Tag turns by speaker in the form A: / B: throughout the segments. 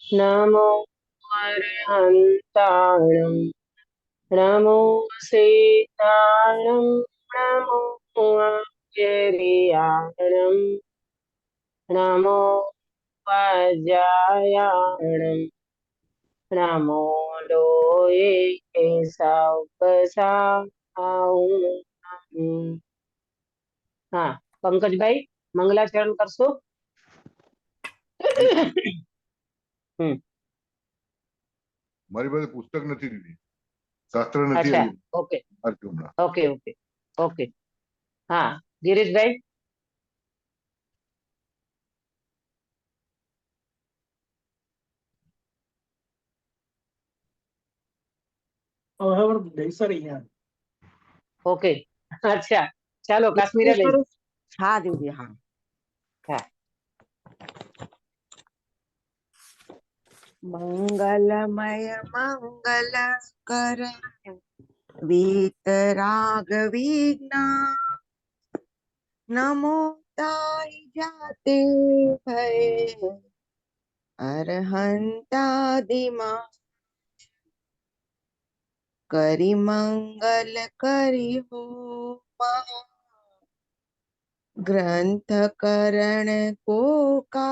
A: नमो अर्हन्ताणं नमो सीताणं नमो अव्यरियाणं नमो वज्रायाणं नमो लोये केशवसाहुं। हाँ, पंकज भाई मंगलाचरण करशो। हम्म।
B: મારી પાસે પુસ્તક નથી દીધી, શાસ્ત્ર નથી
A: अच्छा,
B: આવી
A: ओके
B: અર્જુનના.
A: Okay okay okay. हाँ, गिरीश भाई। ओके, अच्छा चलो काश्मीरा भाई।
C: हाँ दीदी हाँ।
A: हाँ।
C: मंगलमय मंगल कर वीतराग विघ्न नमो ताई जाते भय अरहंतादिमा करि मंगल करि हो ग्रंथ करण को का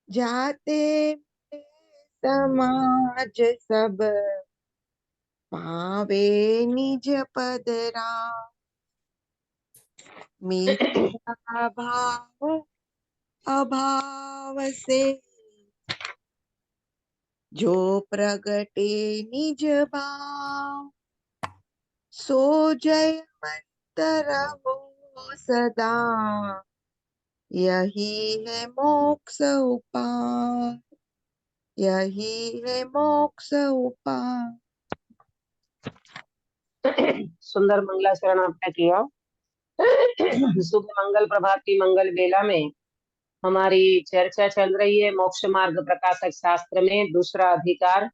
C: जाते समाज सब पावे निज पदरा मिथ्या भाव अभाव से जो प्रगटे निज भाव सो जयवंत रहो सदा यही है मोक्ष उपाय यही है मोक्ष उपाय।
A: सुंदर मंगलाचरण आपने किया। शुभ मंगल प्रभात की मंगल बेला में हमारी चर्चा चल रही है मोक्ष मार्ग प्रकाशक शास्त्र में दूसरा अधिकार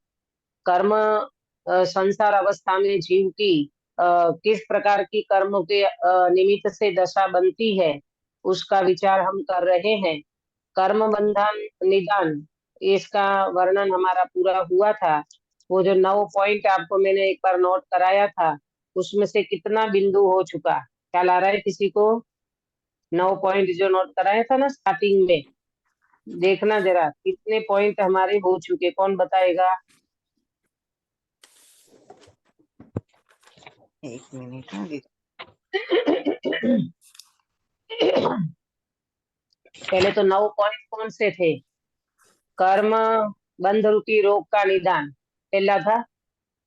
A: कर्म संसार अवस्था में जीव की किस प्रकार की कर्म के निमित्त से दशा बनती है उसका विचार हम कर रहे हैं। कर्म बंधन निदान इसका वर्णन हमारा पूरा हुआ था। वो जो 9 पॉइंट आपको मैंने एक बार नोट कराया था उसमें से कितना बिंदु हो चुका ख्याल आ रहा है किसी को? 9 पॉइंट जो नोट कराया था ना स्टार्टिंग में, देखना जरा कितने पॉइंट हमारे हो चुके, कौन बताएगा?
C: एक मिनट हाँ दीदी।
A: पहले तो 9 पॉइंट कौन से थे? कर्म बंध रूपी रोग का निदान पहला था।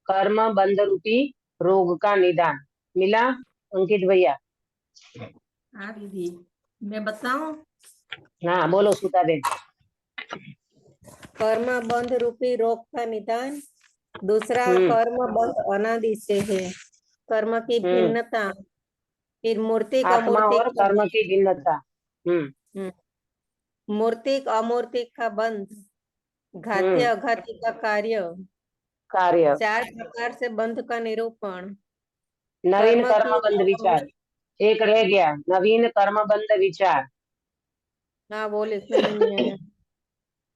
A: कर्म बंध रूपी रोग का निदान मिला अंकित भैया?
D: हाँ दीदी मैं बताऊं।
A: हाँ बोलो सुता दे।
D: कर्म बंध रूपी रोग का निदान। दूसरा कर्म बंध अनादि से है। कर्म की भिन्नता, फिर मूर्तिक
A: आत्मा और
D: अमूर्तिक
A: कर्म की भिन्नता।
D: मूर्तिक अमूर्तिक का बंध, घात्य अघाती का कार्य,
A: कार्य,
D: 4 प्रकार से बंध का निरूपण,
A: नवीन
D: कर्म
A: कर्म
D: की
A: बंध विचार, एक रह गया नवीन कर्म बंध विचार।
D: हाँ बोले इसमें नहीं आया।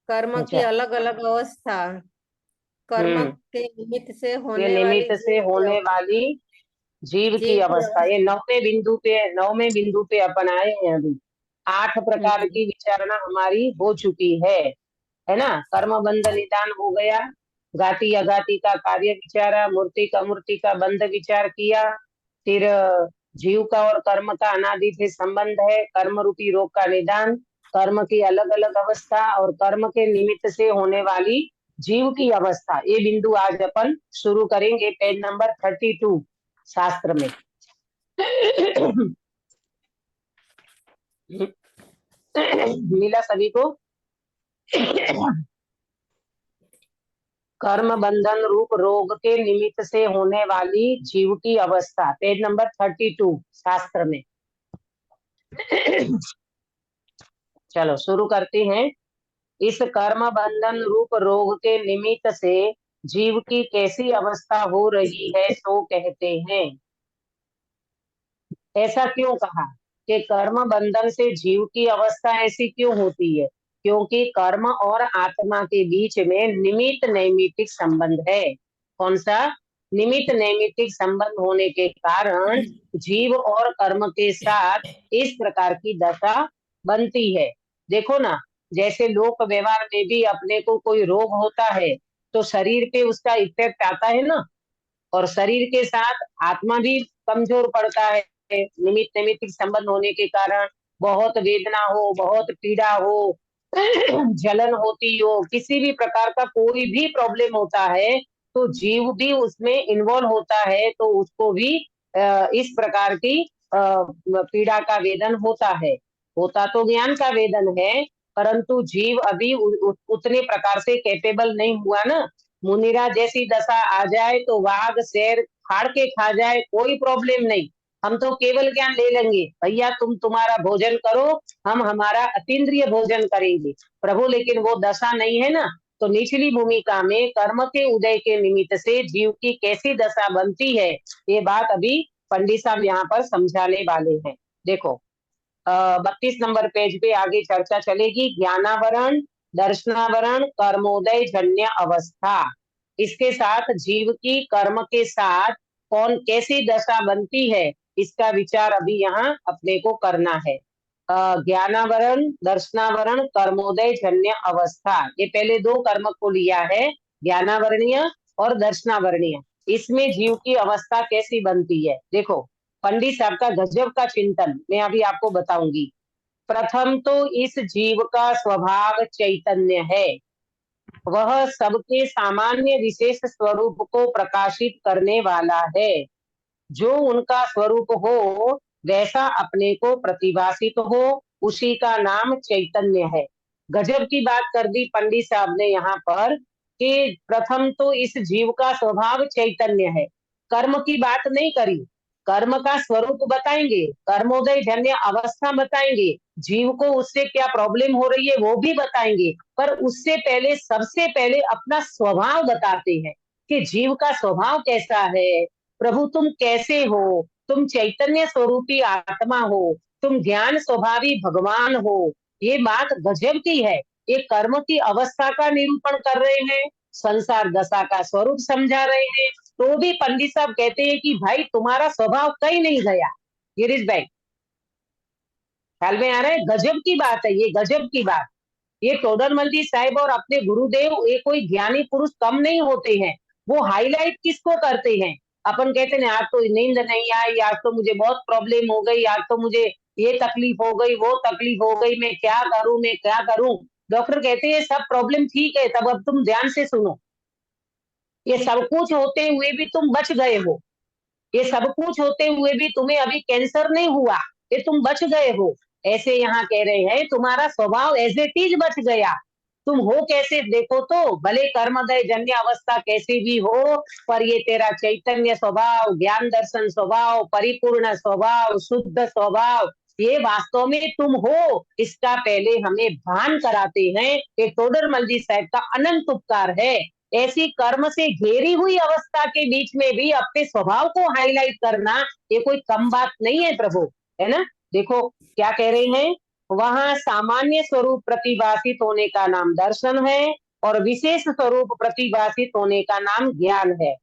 D: कर्म की
A: अच्छा।
D: अलग अलग अवस्था, कर्म के निमित्त से
A: ये
D: होने वाली
A: निमित्त से होने वाली जीव की अवस्था, ये 9वें बिंदु पे अपन आए हैं। अभी 8 प्रकार की विचारणा हमारी हो चुकी है ना। कर्म बंध निदान हो गया, घाती अघाती का कार्य विचारा, मूर्ति अमूर्ति का बंध विचार किया, फिर जीव का और कर्म का अनादि से संबंध है, कर्म रूपी रोग का निदान, कर्म की अलग अलग अवस्था और कर्म के निमित्त से होने वाली जीव की अवस्था। ये बिंदु आज अपन शुरू करेंगे पेज नंबर 32 शास्त्र में। मिला सभी को? कर्म बंधन रूप रोग के निमित्त से होने वाली जीव की अवस्था, पेज नंबर 32 शास्त्र में। चलो शुरू करते हैं। इस कर्म बंधन रूप रोग के निमित्त से जीव की कैसी अवस्था हो रही है तो कहते हैं। ऐसा क्यों कहा? कि कर्म बंधन से जीव की अवस्था ऐसी क्यों होती है? क्योंकि कर्म और आत्मा के बीच में निमित्त नैमित्तिक संबंध है। कौन सा? निमित्त नैमित्तिक संबंध होने के कारण जीव और कर्म के साथ इस प्रकार की दशा बनती है। देखो ना, जैसे लोक व्यवहार में भी अपने को कोई रोग होता है तो शरीर पे उसका इफेक्ट आता है ना, और शरीर के साथ आत्मा भी कमजोर पड़ता है। निमित्त नैमित्तिक संबंध होने के कारण बहुत वेदना हो, बहुत पीड़ा हो, जलन होती हो, किसी भी प्रकार का कोई भी प्रॉब्लम होता है तो जीव भी उसमें इन्वॉल्व होता है, तो उसको भी इस प्रकार की पीड़ा का वेदन होता है। होता तो ज्ञान का वेदन है, परंतु जीव अभी उतने प्रकार से कैपेबल नहीं हुआ ना। मुनिरा जैसी दशा आ जाए तो वाघ शेर फाड़ के खा जाए, कोई प्रॉब्लम नहीं, हम तो केवल ज्ञान ले लेंगे, भैया तुम तुम्हारा भोजन करो, हम हमारा अतीन्द्रिय भोजन करेंगे। प्रभु लेकिन वो दशा नहीं है ना। तो निचली भूमिका में कर्म के उदय के निमित्त से जीव की कैसी दशा बनती है, ये बात अभी पंडित साहब यहाँ पर समझाने वाले हैं। देखो 32 नंबर पेज पे आगे चर्चा चलेगी। ज्ञानावरण, दर्शनावरण, कर्मोदय जन्य अवस्था, इसके साथ जीव की कर्म के साथ कौन कैसी दशा बनती है, इसका विचार अभी यहाँ अपने को करना है। ज्ञानावरण, दर्शनावरण, कर्मोदय जन्य अवस्था, ये पहले दो कर्म को लिया है, ज्ञानावरणीय और दर्शनावरणीय। इसमें जीव की अवस्था कैसी बनती है, देखो पंडित साहब का गजब का चिंतन मैं अभी आपको बताऊंगी। प्रथम तो इस जीव का स्वभाव चैतन्य है, वह सबके सामान्य विशेष स्वरूप को प्रकाशित करने वाला है। जो उनका स्वरूप हो वैसा अपने को प्रतिभासित हो, उसी का नाम चैतन्य है। गजब की बात कर दी पंडित साहब ने यहाँ पर कि प्रथम तो इस जीव का स्वभाव चैतन्य है। कर्म की बात नहीं करी, कर्म का स्वरूप बताएंगे, कर्मोदय जन्य अवस्था बताएंगे, जीव को उससे क्या प्रॉब्लम हो रही है वो भी बताएंगे, पर उससे पहले सबसे पहले अपना स्वभाव बताते हैं कि जीव का स्वभाव कैसा है। प्रभु तुम कैसे हो, तुम चैतन्य स्वरूपी आत्मा हो, तुम ज्ञान स्वभावी भगवान हो, ये बात गजब की है। ये कर्म की अवस्था का निरूपण कर रहे हैं, संसार दशा का स्वरूप समझा रहे हैं, तो भी पंडित साहब कहते हैं कि भाई तुम्हारा स्वभाव कहीं नहीं गया। गिरीश भाई ख्याल में आ रहा है? गजब की बात है ये, गजब की बात। ये टोडरमल जी साहिब और अपने गुरुदेव, ये कोई ज्ञानी पुरुष कम नहीं होते हैं। वो हाईलाइट किसको करते हैं? अपन कहते हैं आज तो नींद नहीं आई, आज तो मुझे बहुत प्रॉब्लम हो गई, आज तो मुझे ये तकलीफ हो गई, वो तकलीफ हो गई, मैं क्या करूं, मैं क्या करूं। डॉक्टर कहते हैं सब प्रॉब्लम ठीक है, तब अब तुम ध्यान से सुनो, ये सब कुछ होते हुए भी तुम बच गए हो, ये सब कुछ होते हुए भी तुम्हें अभी कैंसर नहीं हुआ, ये तुम बच गए हो। ऐसे यहाँ कह रहे हैं तुम्हारा स्वभाव एज इट इज बच गया। तुम हो कैसे देखो तो, भले कर्मदय जन्य अवस्था कैसी भी हो, पर ये तेरा चैतन्य स्वभाव, ज्ञान दर्शन स्वभाव, परिपूर्ण स्वभाव, शुद्ध स्वभाव, ये वास्तव में तुम हो, इसका पहले हमें भान कराते हैं। ये टोडरमल जी साहब का अनंत उपकार है। ऐसी कर्म से घेरी हुई अवस्था के बीच में भी अपने स्वभाव को हाईलाइट करना, ये कोई कम बात नहीं है प्रभु, है ना। देखो क्या कह रहे हैं, वहां सामान्य स्वरूप प्रतिभासित होने का नाम दर्शन है और विशेष स्वरूप प्रतिभासित होने का नाम ज्ञान है।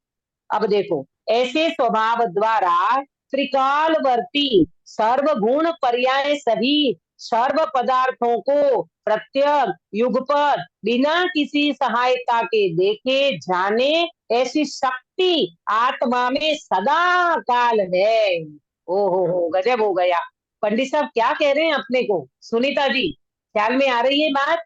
A: अब देखो ऐसे स्वभाव द्वारा त्रिकालवर्ती सर्वगुण पर्याय सभी सर्व पदार्थों को प्रत्यक युगपत बिना किसी सहायता के देखे जाने ऐसी शक्ति आत्मा में सदा काल है। हो गजब हो गया। पंडित साहब क्या कह रहे हैं अपने को? सुनीता जी ख्याल में आ रही है बात?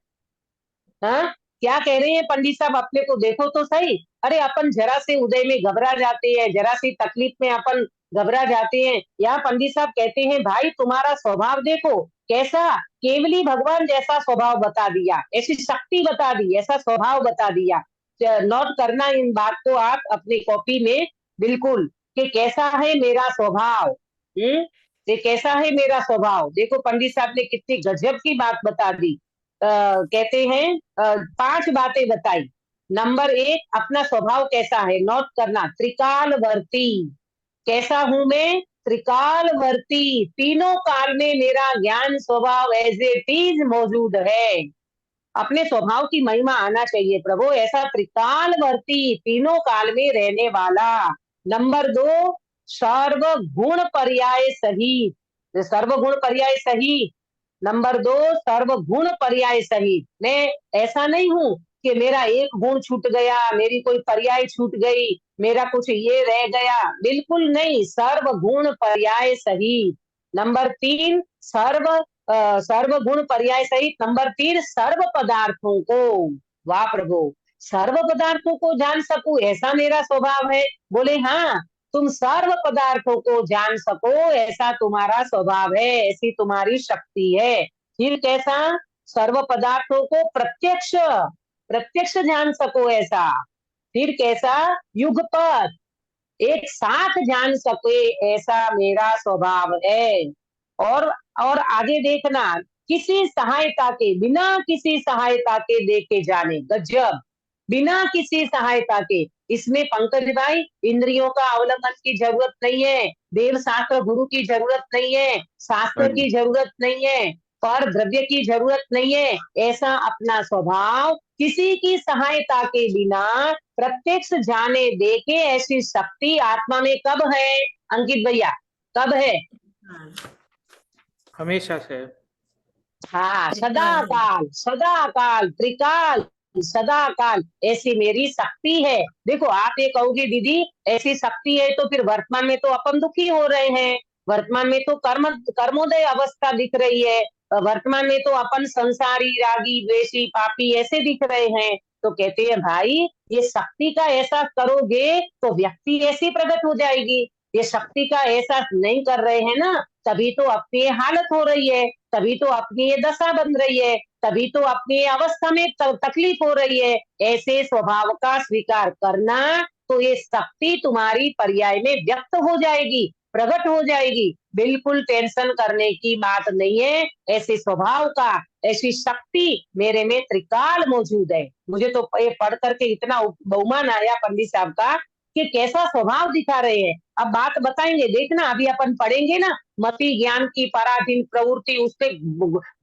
A: हाँ क्या कह रहे हैं पंडित साहब अपने को? देखो तो सही। अरे अपन जरा से उदय में घबरा जाते हैं, जरा सी तकलीफ में अपन घबरा जाते हैं। यहाँ पंडित साहब कहते हैं भाई तुम्हारा स्वभाव देखो कैसा, केवली भगवान जैसा स्वभाव बता दिया, ऐसी शक्ति बता दी, ऐसा स्वभाव बता दिया। नोट करना इन बात को आप अपनी कॉपी में बिल्कुल, कि कैसा है मेरा स्वभाव। ये कैसा है मेरा स्वभाव। देखो पंडित साहब ने कितनी गजब की बात बता दी। कहते हैं 5 बातें बताई। नंबर 1 अपना स्वभाव कैसा है, नोट करना, त्रिकालवर्ती, कैसा हूं मैं, त्रिकालवर्ती, तीनों काल में मेरा ज्ञान स्वभाव एज इट इज मौजूद है। अपने स्वभाव की महिमा आना चाहिए प्रभु, ऐसा त्रिकालवर्ती, तीनों काल में रहने वाला। नंबर 2, सर्वगुण पर्याय सहित, सर्वगुण पर्याय सहित। नंबर 2, सर्वगुण पर्याय सहित। मैं ऐसा नहीं हूं कि मेरा एक गुण छूट गया, मेरी कोई पर्याय छूट गई, मेरा कुछ ये रह गया, बिल्कुल नहीं, सर्वगुण पर्याय सहित। नंबर 3, सर्वगुण पर्याय सहित। नंबर 3, सर्व पदार्थों को, वाह प्रभु, सर्व पदार्थों को जान सकूं, ऐसा मेरा स्वभाव है। बोले हाँ, तुम सर्व पदार्थों को जान सको, ऐसा तुम्हारा स्वभाव है, ऐसी तुम्हारी शक्ति है। फिर कैसा? सर्व पदार्थों को प्रत्यक्ष प्रत्यक्ष जान सको, ऐसा। फिर कैसा? युगपत, एक साथ जान सके, ऐसा मेरा स्वभाव है। और आगे देखना, किसी सहायता के, बिना किसी सहायता के देखे जाने, गजब, बिना किसी सहायता के। इसमें पंकज भाई इंद्रियों का अवलंबन की जरूरत नहीं है, देव शास्त्र गुरु की जरूरत नहीं है, शास्त्र
B: हाँ जी।
A: की जरूरत नहीं है, पर द्रव्य की जरूरत नहीं है। ऐसा अपना स्वभाव किसी की सहायता के बिना प्रत्यक्ष जाने देखे, ऐसी शक्ति आत्मा में कब है अंकित भैया, कब है?
E: हमेशा से।
A: हाँ, सदा काल, सदा काल, त्रिकाल, सदा काल, ऐसी मेरी शक्ति है। देखो, आप ये कहोगे दीदी ऐसी शक्ति है तो फिर वर्तमान में तो अपन दुखी हो रहे हैं, वर्तमान में तो कर्मोदय अवस्था दिख रही है, वर्तमान में तो अपन संसारी, रागी, द्वेषी, पापी ऐसे दिख रहे हैं। तो कहते हैं भाई, ये शक्ति का एहसास करोगे तो व्यक्ति ऐसी प्रकट हो जाएगी। ये शक्ति का एहसास नहीं कर रहे हैं ना, तभी तो अपनी ये हालत हो रही है, तभी तो अपनी ये दशा बन रही है, तभी तो अपनी अवस्था में तकलीफ हो रही है। ऐसे स्वभाव का स्वीकार करना, तो ये शक्ति तुम्हारी पर्याय में व्यक्त हो जाएगी, प्रकट हो जाएगी। बिल्कुल टेंशन करने की बात नहीं है। ऐसे स्वभाव का, ऐसी शक्ति मेरे में त्रिकाल मौजूद है। मुझे तो ये पढ़ करके इतना बहुमान आया पंडित साहब का कि कैसा स्वभाव दिखा रहे हैं। अब बात बताएंगे, देखना, अभी अपन पढ़ेंगे ना, मति ज्ञान की पराधीन प्रवृत्ति, उससे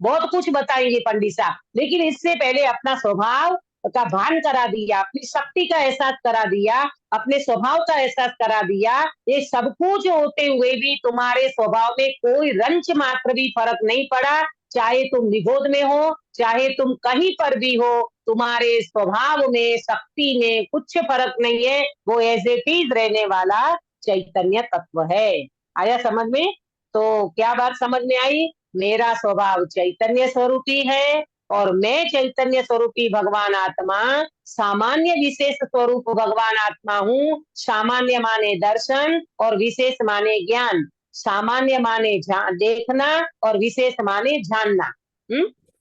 A: बहुत कुछ बताएंगे पंडित साहब। लेकिन इससे पहले अपना स्वभाव का भान करा दिया, अपनी शक्ति का एहसास करा दिया, अपने स्वभाव का एहसास करा दिया। ये सब कुछ होते हुए भी तुम्हारे स्वभाव में कोई रंच मात्र भी फर्क नहीं पड़ा, चाहे तुम निगोद में हो, चाहे तुम कहीं पर भी हो, तुम्हारे स्वभाव में, शक्ति में कुछ फर्क नहीं है। वो एज इट इज रहने वाला चैतन्य तत्व है। आया समझ में? तो क्या बात समझ में आई? मेरा स्वभाव चैतन्य स्वरूपी है और मैं चैतन्य स्वरूपी भगवान आत्मा सामान्य विशेष स्वरूप भगवान आत्मा हूँ। सामान्य माने दर्शन और विशेष माने ज्ञान, सामान्य माने देखना और विशेष माने जानना।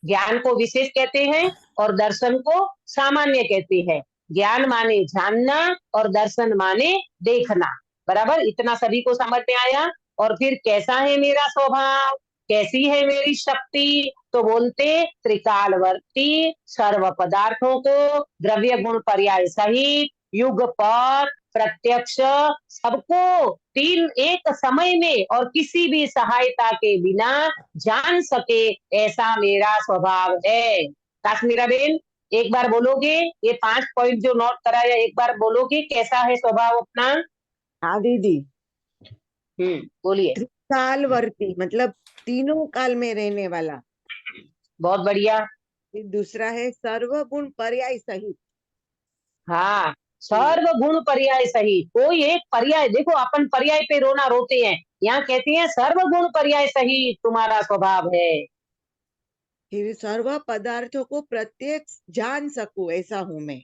A: ज्ञान को विशेष कहते हैं और दर्शन को सामान्य कहते हैं। ज्ञान माने जानना और दर्शन माने देखना, बराबर? इतना सभी को समझ में आया? और फिर कैसा है मेरा स्वभाव, कैसी है मेरी शक्ति? तो बोलते त्रिकालवर्ती, सर्व पदार्थों को द्रव्य गुण पर्याय सहित, युग पर प्रत्यक्ष, सबको तीन एक समय में और किसी भी सहायता के बिना जान सके, ऐसा मेरा स्वभाव है। काश्मीरा बेन, एक बार बोलोगे? ये 5 पॉइंट जो नोट कराया, एक बार बोलोगे कैसा है स्वभाव अपना?
C: हाँ दीदी,
A: बोलिए।
C: त्रिकालवर्ती मतलब तीनों काल में रहने वाला।
A: बहुत बढ़िया।
C: फिर दूसरा है सर्वगुण पर्याय सहित।
A: हाँ, सर्व गुण पर्याय सहित, कोई एक पर्याय, देखो अपन पर्याय पे रोना रोते हैं, यहाँ कहते हैं सर्व गुण पर्याय सहित तुम्हारा स्वभाव है।
C: फिर सर्व पदार्थों को प्रत्यक्ष जान सकूं, ऐसा हूं मैं।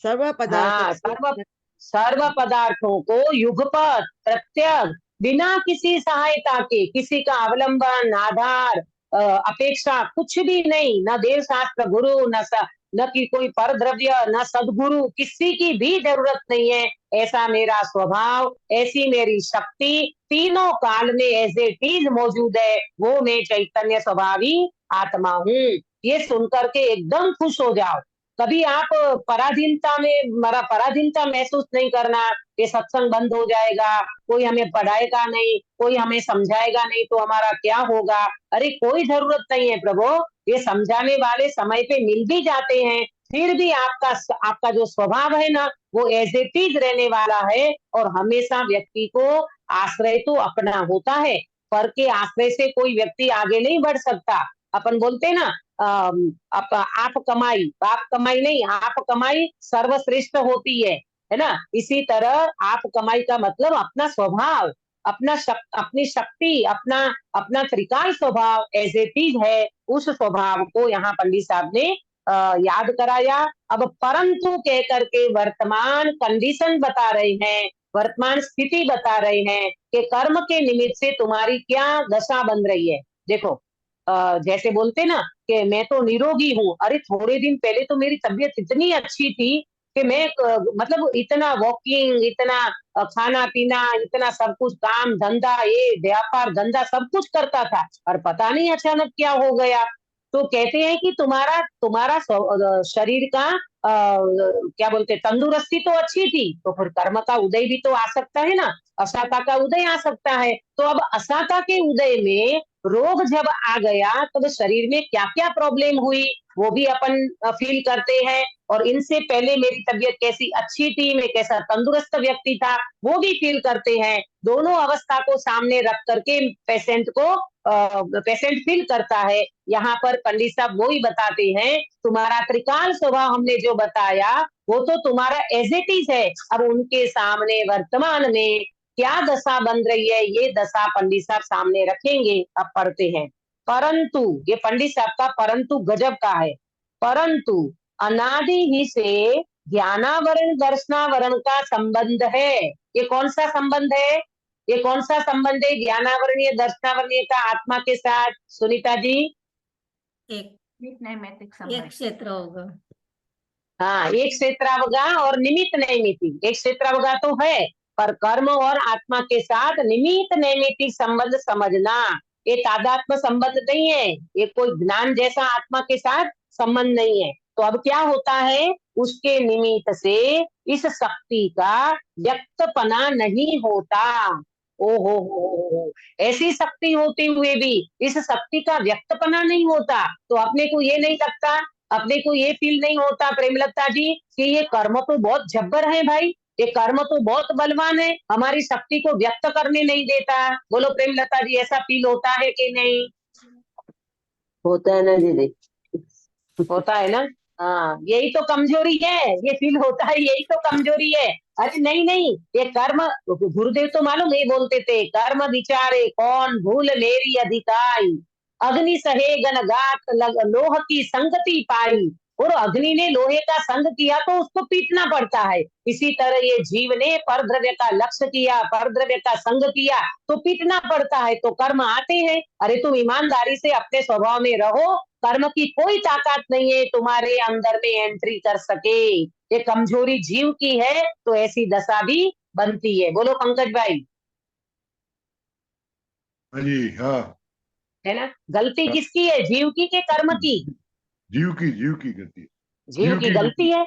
C: सर्व
A: हाँ,
C: पदार्थों
A: सर्व पदार्थों को युगपत प्रत्यक्ष, बिना किसी सहायता के, किसी का अवलंबन, आधार, अपेक्षा कुछ भी नहीं, न देव शास्त्र गुरु, न कि कोई पर द्रव्य, न सदगुरु, किसी की भी जरूरत नहीं है। ऐसा मेरा स्वभाव, ऐसी मेरी शक्ति तीनों काल में एज इट इज मौजूद है। वो मैं चैतन्य स्वभावी आत्मा हूँ। ये सुनकर के एकदम खुश हो जाओ। कभी आप पराधीनता महसूस नहीं करना, ये सत्संग बंद हो जाएगा, कोई हमें पढ़ाएगा नहीं, कोई हमें समझाएगा नहीं तो हमारा क्या होगा। अरे कोई जरूरत नहीं है प्रभु, ये समझाने वाले समय पे मिल भी जाते हैं, फिर भी आपका जो स्वभाव है ना वो एज इट इज रहने वाला है। और हमेशा व्यक्ति को आश्रय तो अपना होता है, पर के आश्रय से कोई व्यक्ति आगे नहीं बढ़ सकता। अपन बोलते ना आप कमाई बाप कमाई नहीं, आप कमाई सर्वश्रेष्ठ होती है ना। इसी तरह आप कमाई का मतलब अपना स्वभाव, अपनी शक्ति, अपना त्रिकाल स्वभाव एज इट इज है, उस स्वभाव को यहाँ पंडित साहब ने याद कराया। अब परंतु कह करके वर्तमान कंडीशन बता रहे हैं, वर्तमान स्थिति बता रहे हैं कि कर्म के निमित्त से तुम्हारी क्या दशा बन रही है। देखो जैसे बोलते ना कि मैं तो निरोगी हूँ, अरे थोड़े दिन पहले तो मेरी तबीयत इतनी अच्छी थी कि मैं मतलब इतना वॉकिंग, इतना खाना पीना, इतना सब कुछ, काम धंधा, ये व्यापार धंधा सब कुछ करता था, और पता नहीं अचानक क्या हो गया। तो कहते हैं कि तुम्हारा शरीर का क्या बोलते, तंदुरुस्ती तो अच्छी थी, तो फिर कर्म का उदय भी तो आ सकता है ना, असाता का उदय आ सकता है। तो अब असाता के उदय में रोग जब आ गया तब तो शरीर में क्या क्या प्रॉब्लम हुई वो भी अपन फील करते हैं, और इनसे पहले मेरी तबीयत कैसी अच्छी थी, मैं कैसा तंदुरुस्त व्यक्ति था, वो भी फील करते हैं। दोनों अवस्था को सामने रख करके पेशेंट फील करता है। यहाँ पर पंडित साहब वो ही बताते हैं, तुम्हारा त्रिकाल स्वभाव हमने जो बताया वो तो तुम्हारा एज इट इज है। अब उनके सामने वर्तमान में क्या दशा बन रही है, ये दशा पंडित साहब सामने रखेंगे। अब पढ़ते हैं। परंतु, ये पंडित साहब का परंतु गजब का है। परंतु अनादि ही से ज्ञानावरण दर्शनावरण का संबंध है। ये कौन सा संबंध है? ये कौन सा संबंध है ज्ञानावरणीय दर्शनावरणीय का आत्मा के साथ? सुनीता जी।
D: एक क्षेत्र होगा।
A: हाँ, एक क्षेत्रावगा और निमित्त नैमित्तिक। एक क्षेत्रावगा तो है, पर कर्म और आत्मा के साथ निमित्त नैमित्तिक संबंध समझना, ये तादात्म्य संबंध नहीं है, ये कोई ज्ञान जैसा आत्मा के साथ संबंध नहीं है। तो अब क्या होता है, उसके निमित्त से इस शक्ति का व्यक्तपना नहीं होता। ओ ऐसी शक्ति होते हुए भी इस शक्ति का व्यक्तपना नहीं होता, तो अपने को ये नहीं लगता, अपने को ये फील नहीं होता प्रेमलता जी कि ये कर्म तो बहुत जब्बर है भाई, ये कर्म तो बहुत बलवान है, हमारी शक्ति को व्यक्त करने नहीं देता। बोलो प्रेमलता जी, ऐसा फील होता है कि नहीं?
E: होता है ना दीदी।
A: होता है ना। हाँ, यही तो कमजोरी है, ये फील होता है, यही तो कमजोरी है। अरे नहीं नहीं, ये कर्म, गुरुदेव तो मालूम ये बोलते थे, कर्म विचारे कौन भूल मेरी अधिकाई, अग्नि सहे गन गात लोह की संगति पाई। और अग्नि ने लोहे का संग किया तो उसको पीटना पड़ता है। इसी तरह ये जीव ने परद्रव्य का लक्ष्य किया, परद्रव्य का संग किया तो पीटना पड़ता है, तो कर्म आते हैं। अरे तुम ईमानदारी से अपने स्वभाव में रहो, कर्म की कोई ताकत नहीं है तुम्हारे अंदर में एंट्री कर सके। ये कमजोरी जीव की है, तो ऐसी दशा भी बनती है। बोलो पंकज भाई।
B: हाँ जी, हाँ।
A: है ना, गलती किसकी है, जीव की के कर्म की?
B: जीव की गलती है।
A: जीव की गलती है,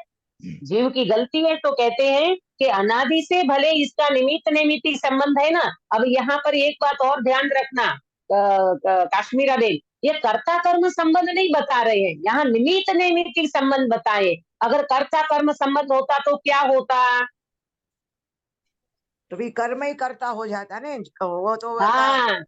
A: जीव की गलती है। तो कहते हैं कि अनादि से भले इसका निमित्त नैमित्तिक संबंध है ना। अब यहाँ पर एक बात और ध्यान रखना काश्मीरा बेन, ये कर्ता कर्म संबंध नहीं बता रहे हैं, यहाँ निमित्त नैमित्तिक संबंध बताए। अगर कर्ता कर्म संबंध होता तो क्या होता?
C: तो भी कर्म ही कर्ता हो जाता है ना, वो तो
A: हाँ,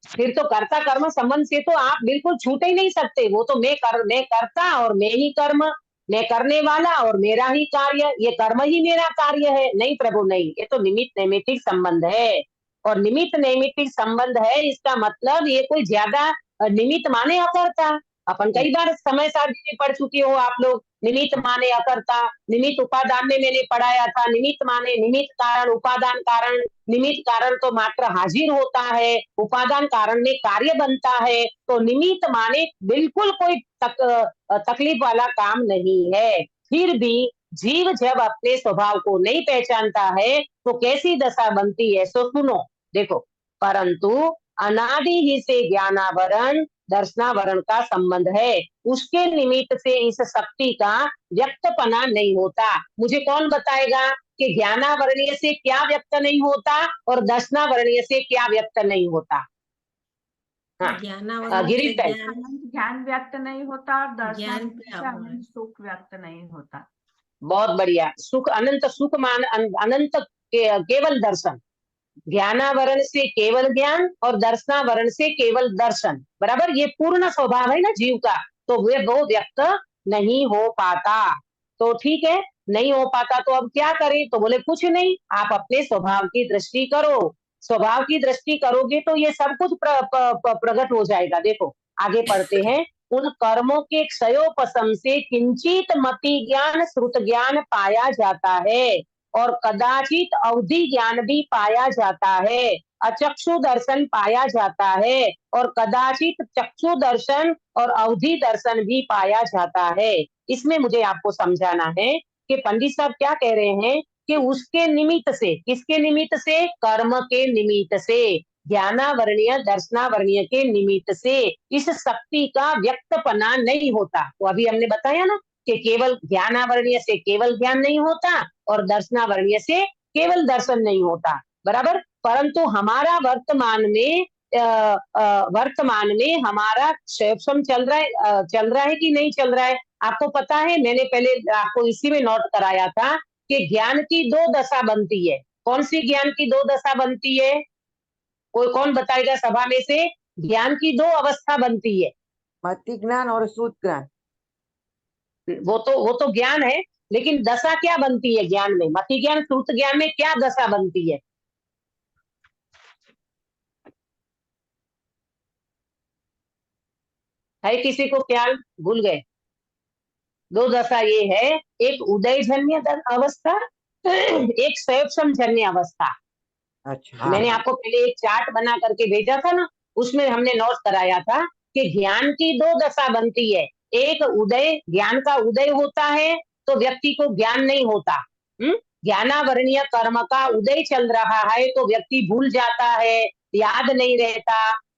A: फिर तो कर्ता कर्म संबंध से तो आप बिल्कुल छूट ही नहीं सकते। वो तो मैं करता और मैं ही कर्म, मैं करने वाला और मेरा ही कार्य, ये कर्म ही मेरा कार्य है। नहीं प्रभु नहीं, ये तो निमित्त नैमित्तिक संबंध है। और निमित्त नैमित्तिक संबंध है, इसका मतलब ये कोई ज्यादा निमित्त माने अकर्ता। अपन कई बार समय सारणी में पढ़ चुके हो आप लोग, निमित्त माने अकर्ता। निमित्त उपादान में मैंने पढ़ाया था, निमित्त माने निमित्त कारण उपादान कारण। निमित्त कारण तो मात्र हाजिर होता है, उपादान कारण में कार्य बनता है। तो निमित्त माने बिल्कुल कोई तकलीफ वाला काम नहीं है। फिर भी जीव जब अपने स्वभाव को नहीं पहचानता है तो कैसी दशा बनती है, सो सुनो। देखो, परंतु अनादि ही से ज्ञानावरण दर्शनावरण का संबंध है, उसके निमित्त से इस शक्ति का व्यक्तपना नहीं होता। मुझे कौन बताएगा कि ज्ञानावरणीय से क्या व्यक्त नहीं होता और दर्शनावरणीय से क्या व्यक्त नहीं होता? हाँ,
D: ज्ञानावरण
A: गिरीश
D: से
A: भाई।
D: ज्ञान
F: ज्ञान व्यक्त नहीं होता और
D: ज्ञान
F: दर्शन
D: पे
F: से
D: आभार।
F: अनंत सुख व्यक्त नहीं होता।
A: बहुत बढ़िया। सुख अनंत सुख मान अनंत केवल दर्शन, ज्ञानावरण से केवल ज्ञान और दर्शनावरण से केवल दर्शन, बराबर। ये पूर्ण स्वभाव है ना जीव का, तो वे वो व्यक्त नहीं हो पाता। तो ठीक है, नहीं हो पाता तो अब क्या करें? तो बोले कुछ नहीं, आप अपने स्वभाव की दृष्टि करो। स्वभाव की दृष्टि करोगे तो ये सब कुछ प्रकट हो जाएगा। देखो आगे पढ़ते हैं। उन कर्मों के क्षयोपशम से किंचित मति ज्ञान श्रुत ज्ञान पाया जाता है और कदाचित अवधि ज्ञान भी पाया जाता है, अचक्षु दर्शन पाया जाता है और कदाचित चक्षु दर्शन और अवधि दर्शन भी पाया जाता है। इसमें मुझे आपको समझाना है कि पंडित साहब क्या कह रहे हैं कि उसके निमित्त से, किसके निमित्त से? कर्म के निमित्त से, ज्ञानावरणीय दर्शनावरणीय के निमित्त से इस शक्ति का व्यक्तपना नहीं होता। तो अभी हमने बताया ना कि केवल ज्ञानावरणीय से केवल ज्ञान नहीं होता और दर्शनावरणीय से केवल दर्शन नहीं होता, बराबर। परंतु हमारा वर्तमान में हमारा क्षयक्षम चल रहा है कि नहीं चल रहा है? आपको पता है, मैंने पहले आपको इसी में नोट कराया था कि ज्ञान की दो दशा बनती है। कौन सी ज्ञान की दो दशा बनती है? कोई कौन बताएगा सभा में से? ज्ञान की दो अवस्था बनती है।
C: मति ज्ञान और श्रुत ज्ञान।
A: वो तो ज्ञान है, लेकिन दशा क्या बनती है ज्ञान में? मति ज्ञान श्रुत ज्ञान में क्या दशा बनती है? किसी को ख्याल? भूल गए? दो दशा ये है, एक उदयजन्य अवस्था, एक क्षयक्षमजन्य अवस्था।
C: अच्छा।
A: मैंने आपको पहले एक चार्ट बना करके भेजा था ना, उसमें हमने नोट कराया था कि ज्ञान की दो दशा बनती है। एक उदय, ज्ञान का उदय होता है तो व्यक्ति को ज्ञान नहीं होता। ज्ञानावरणीय कर्म का उदय चल रहा है तो व्यक्ति भूल जाता है, याद नहीं रहता,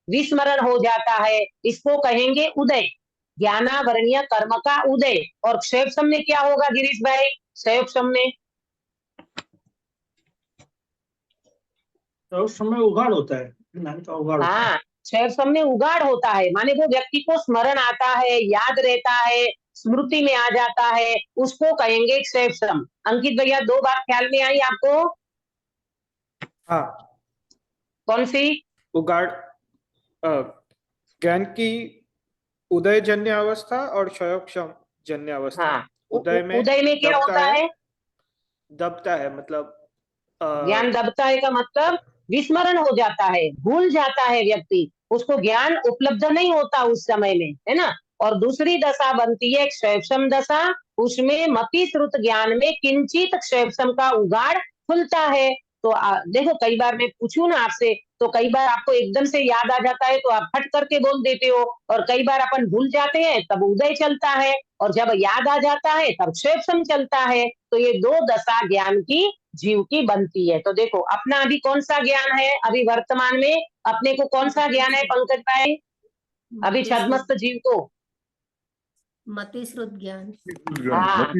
A: विस्मरण हो जाता है, इसको कहेंगे उदय, ज्ञानावरणीय कर्म का उदय। और क्षयक्षम में क्या होगा गिरीश भाई? क्षयक्षम में
G: तो उस समय उगाड़ होता है, ज्ञान का उगाड़ होता है।
A: हाँ, क्षयक्षम में उगाड़ होता है, माने वो व्यक्ति को स्मरण आता है, याद रहता है, स्मृति में आ जाता है, उसको कहेंगे क्षयक्षम। अंकित भैया, दो बात ख्याल में आई आपको?
H: हाँ,
A: कौन सी?
H: उगाड़ ज्ञान की उदयजन्य अवस्था और क्षयक्षम जन्य अवस्था।
A: हाँ,
H: उदय में
A: क्या होता है?
H: दबता है, मतलब
A: ज्ञान दबता है का मतलब विस्मरण हो जाता है, भूल जाता है व्यक्ति, उसको ज्ञान उपलब्ध नहीं होता उस समय में, है ना। और दूसरी दशा बनती है क्षयक्षम दशा, उसमें मति श्रुत ज्ञान में किंचित क्षयक्षम का उगाड़ खुलता है। तो देखो, कई बार मैं पूछूं ना आपसे तो कई बार आपको एकदम से याद आ जाता है तो आप फट करके बोल देते हो, और कई बार अपन भूल जाते हैं तब उदय चलता है, और जब याद आ जाता है तब क्षयक्षम चलता है। तो ये दो दशा ज्ञान की जीव की बनती है। तो देखो अपना अभी कौन सा ज्ञान है? अभी वर्तमान में अपने को कौन सा ज्ञान है पंकज भाई? अभी छद्मस्त जीव को
D: मति श्रुत ज्ञान।
A: हाँ,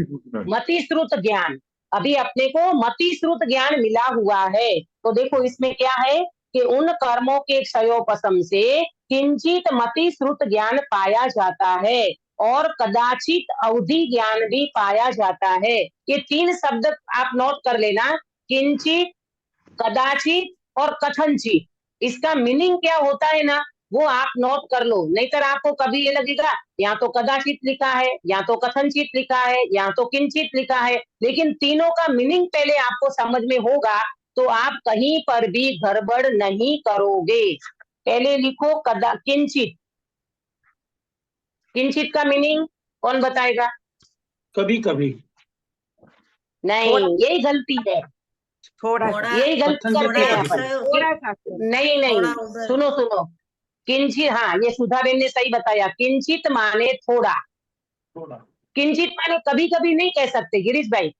A: मति श्रुत ज्ञान। अभी अपने को मति श्रुत ज्ञान मिला हुआ है। तो देखो इसमें क्या है कि उन कर्मों के क्षयोपशम से किंचित मति श्रुत ज्ञान पाया जाता है और कदाचित अवधि ज्ञान भी पाया जाता है। ये तीन शब्द आप नोट कर लेना, किंचित, कदाचित और कथनचित। इसका मीनिंग क्या होता है ना, वो आप नोट कर लो, नहीं तो आपको कभी ये लगेगा या तो कदाचित लिखा है, या तो कथनचित लिखा है, या तो किंचित लिखा है, लेकिन तीनों का मीनिंग पहले आपको समझ में होगा तो आप कहीं पर भी गड़बड़ नहीं करोगे। पहले लिखो किंचित। किंचित का मीनिंग कौन बताएगा?
G: कभी कभी।
A: नहीं, यही गलती है,
C: थोड़ा
A: यही गलती करते हैं अपन।
C: थोड़ा सा
A: नहीं, सुनो किंचित, हाँ ये सुधा बेन ने सही बताया, किंचित माने थोड़ा। किंचित माने कभी कभी नहीं कह सकते गिरीश भाई,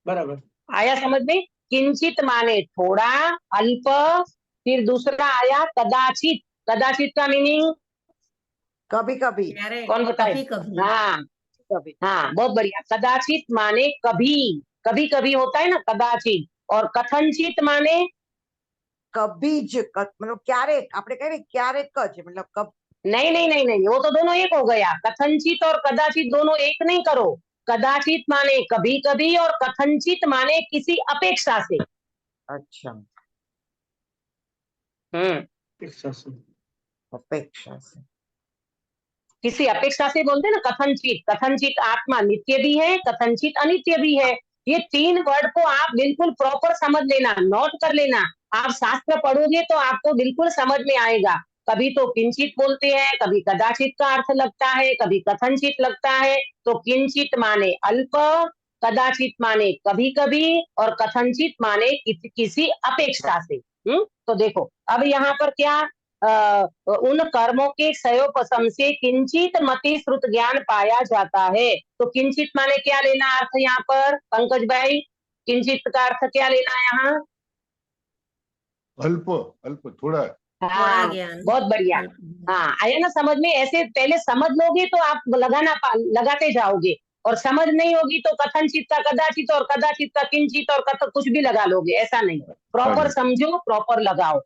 G: बराबर
A: आया समझ में? किंचित माने थोड़ा, अल्प, फिर दूसरा आया कदाचित। कदाचित का मीनिंग
C: कभी कभी।
D: क्यारे
A: कौन बताए?
D: कभी कभी
A: हाँ
C: कभी
A: हाँ, बहुत बढ़िया। कदाचित माने कभी, कभी कभी होता है ना कदाचित। और कथनचित माने
C: कभी ज मतलब क्यारेक આપણે કહીએ ને ક્યારેક જ मतलब कब
A: नहीं नहीं नहीं नहीं, वो तो दोनों एक हो गया। कथनचित और कदाचित दोनों एक नहीं करो। कदाचित माने कभी कभी और कथनचित माने किसी अपेक्षा से।
C: अच्छा
G: अपेक्षा से।
C: अपेक्षा से
A: किसी अपेक्षा से बोलते हैं ना कथनचित। कथनचित आत्मा नित्य भी है, कथनचित अनित्य भी है। ये तीन वर्ड को आप बिल्कुल प्रॉपर समझ लेना, नोट कर लेना। आप शास्त्र पढ़ोगे तो आपको बिल्कुल समझ में आएगा। कभी तो किंचित बोलते हैं, कभी कदाचित का अर्थ लगता है, कभी कथनचित लगता है। तो किंचित माने अल्प, कदाचित माने कभी कभी, और कथनचित माने किसी अपेक्षा से। तो देखो अब यहाँ पर क्या उन कर्मों के क्षयोपशम से किंचित मति श्रुत ज्ञान पाया जाता है। तो किंचित माने क्या लेना अर्थ यहाँ पर पंकज भाई? किंचित का अर्थ क्या लेना है यहाँ?
B: अल्प अल्प थोड़ा।
D: थोड़ा
A: हाँ,
D: ज्ञान।
A: बहुत बढ़िया। हाँ, आया ना समझ में? ऐसे पहले समझ लोगे तो आप लगाते जाओगे, और समझ नहीं होगी तो कथनचित का कदाचित और कदाचित का किंचित और कुछ भी लगा लोगे, ऐसा नहीं। प्रॉपर
B: हाँ।
A: समझो, प्रॉपर लगाओ।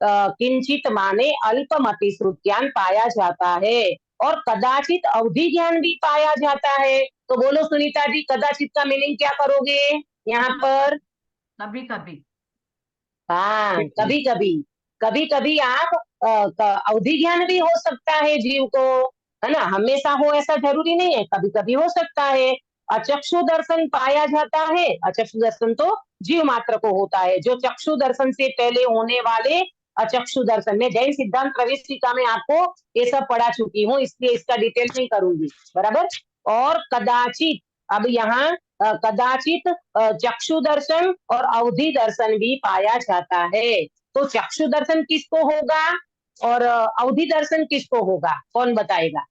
A: किंचित माने अल्पमति श्रुत ज्ञान पाया जाता है, और कदाचित अवधि ज्ञान भी पाया जाता है। तो बोलो सुनीता जी, कदाचित का मीनिंग क्या करोगे यहाँ पर?
F: कभी कभी।
A: हाँ, कभी कभी। कभी कभी आप अवधि ज्ञान भी हो सकता है जीव को, है ना? हमेशा हो ऐसा जरूरी नहीं है, कभी कभी हो सकता है। अचक्षु दर्शन पाया जाता है। अचक्षु दर्शन तो जीव मात्र को होता है। जो चक्षु दर्शन से पहले होने वाले अचक्षु दर्शन में, जैन सिद्धांत प्रवेशिका में आपको ये सब पढ़ा चुकी हूँ, इसलिए इसका डिटेल नहीं करूंगी, बराबर। और कदाचित, अब यहाँ कदाचित चक्षु दर्शन और अवधि दर्शन भी पाया जाता है। तो चक्षु दर्शन किसको होगा और अवधि दर्शन किसको होगा? कौन बताएगा?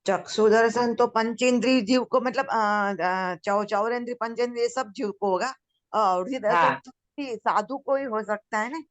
C: चक्षु दर्शन तो पंचेंद्रिय जीव को मतलब चौरेंद्रिय पंचेंद्रिय सब जीव को होगा। अवधि दर्शन
A: हाँ।
C: तो साधु को ही हो सकता है ना।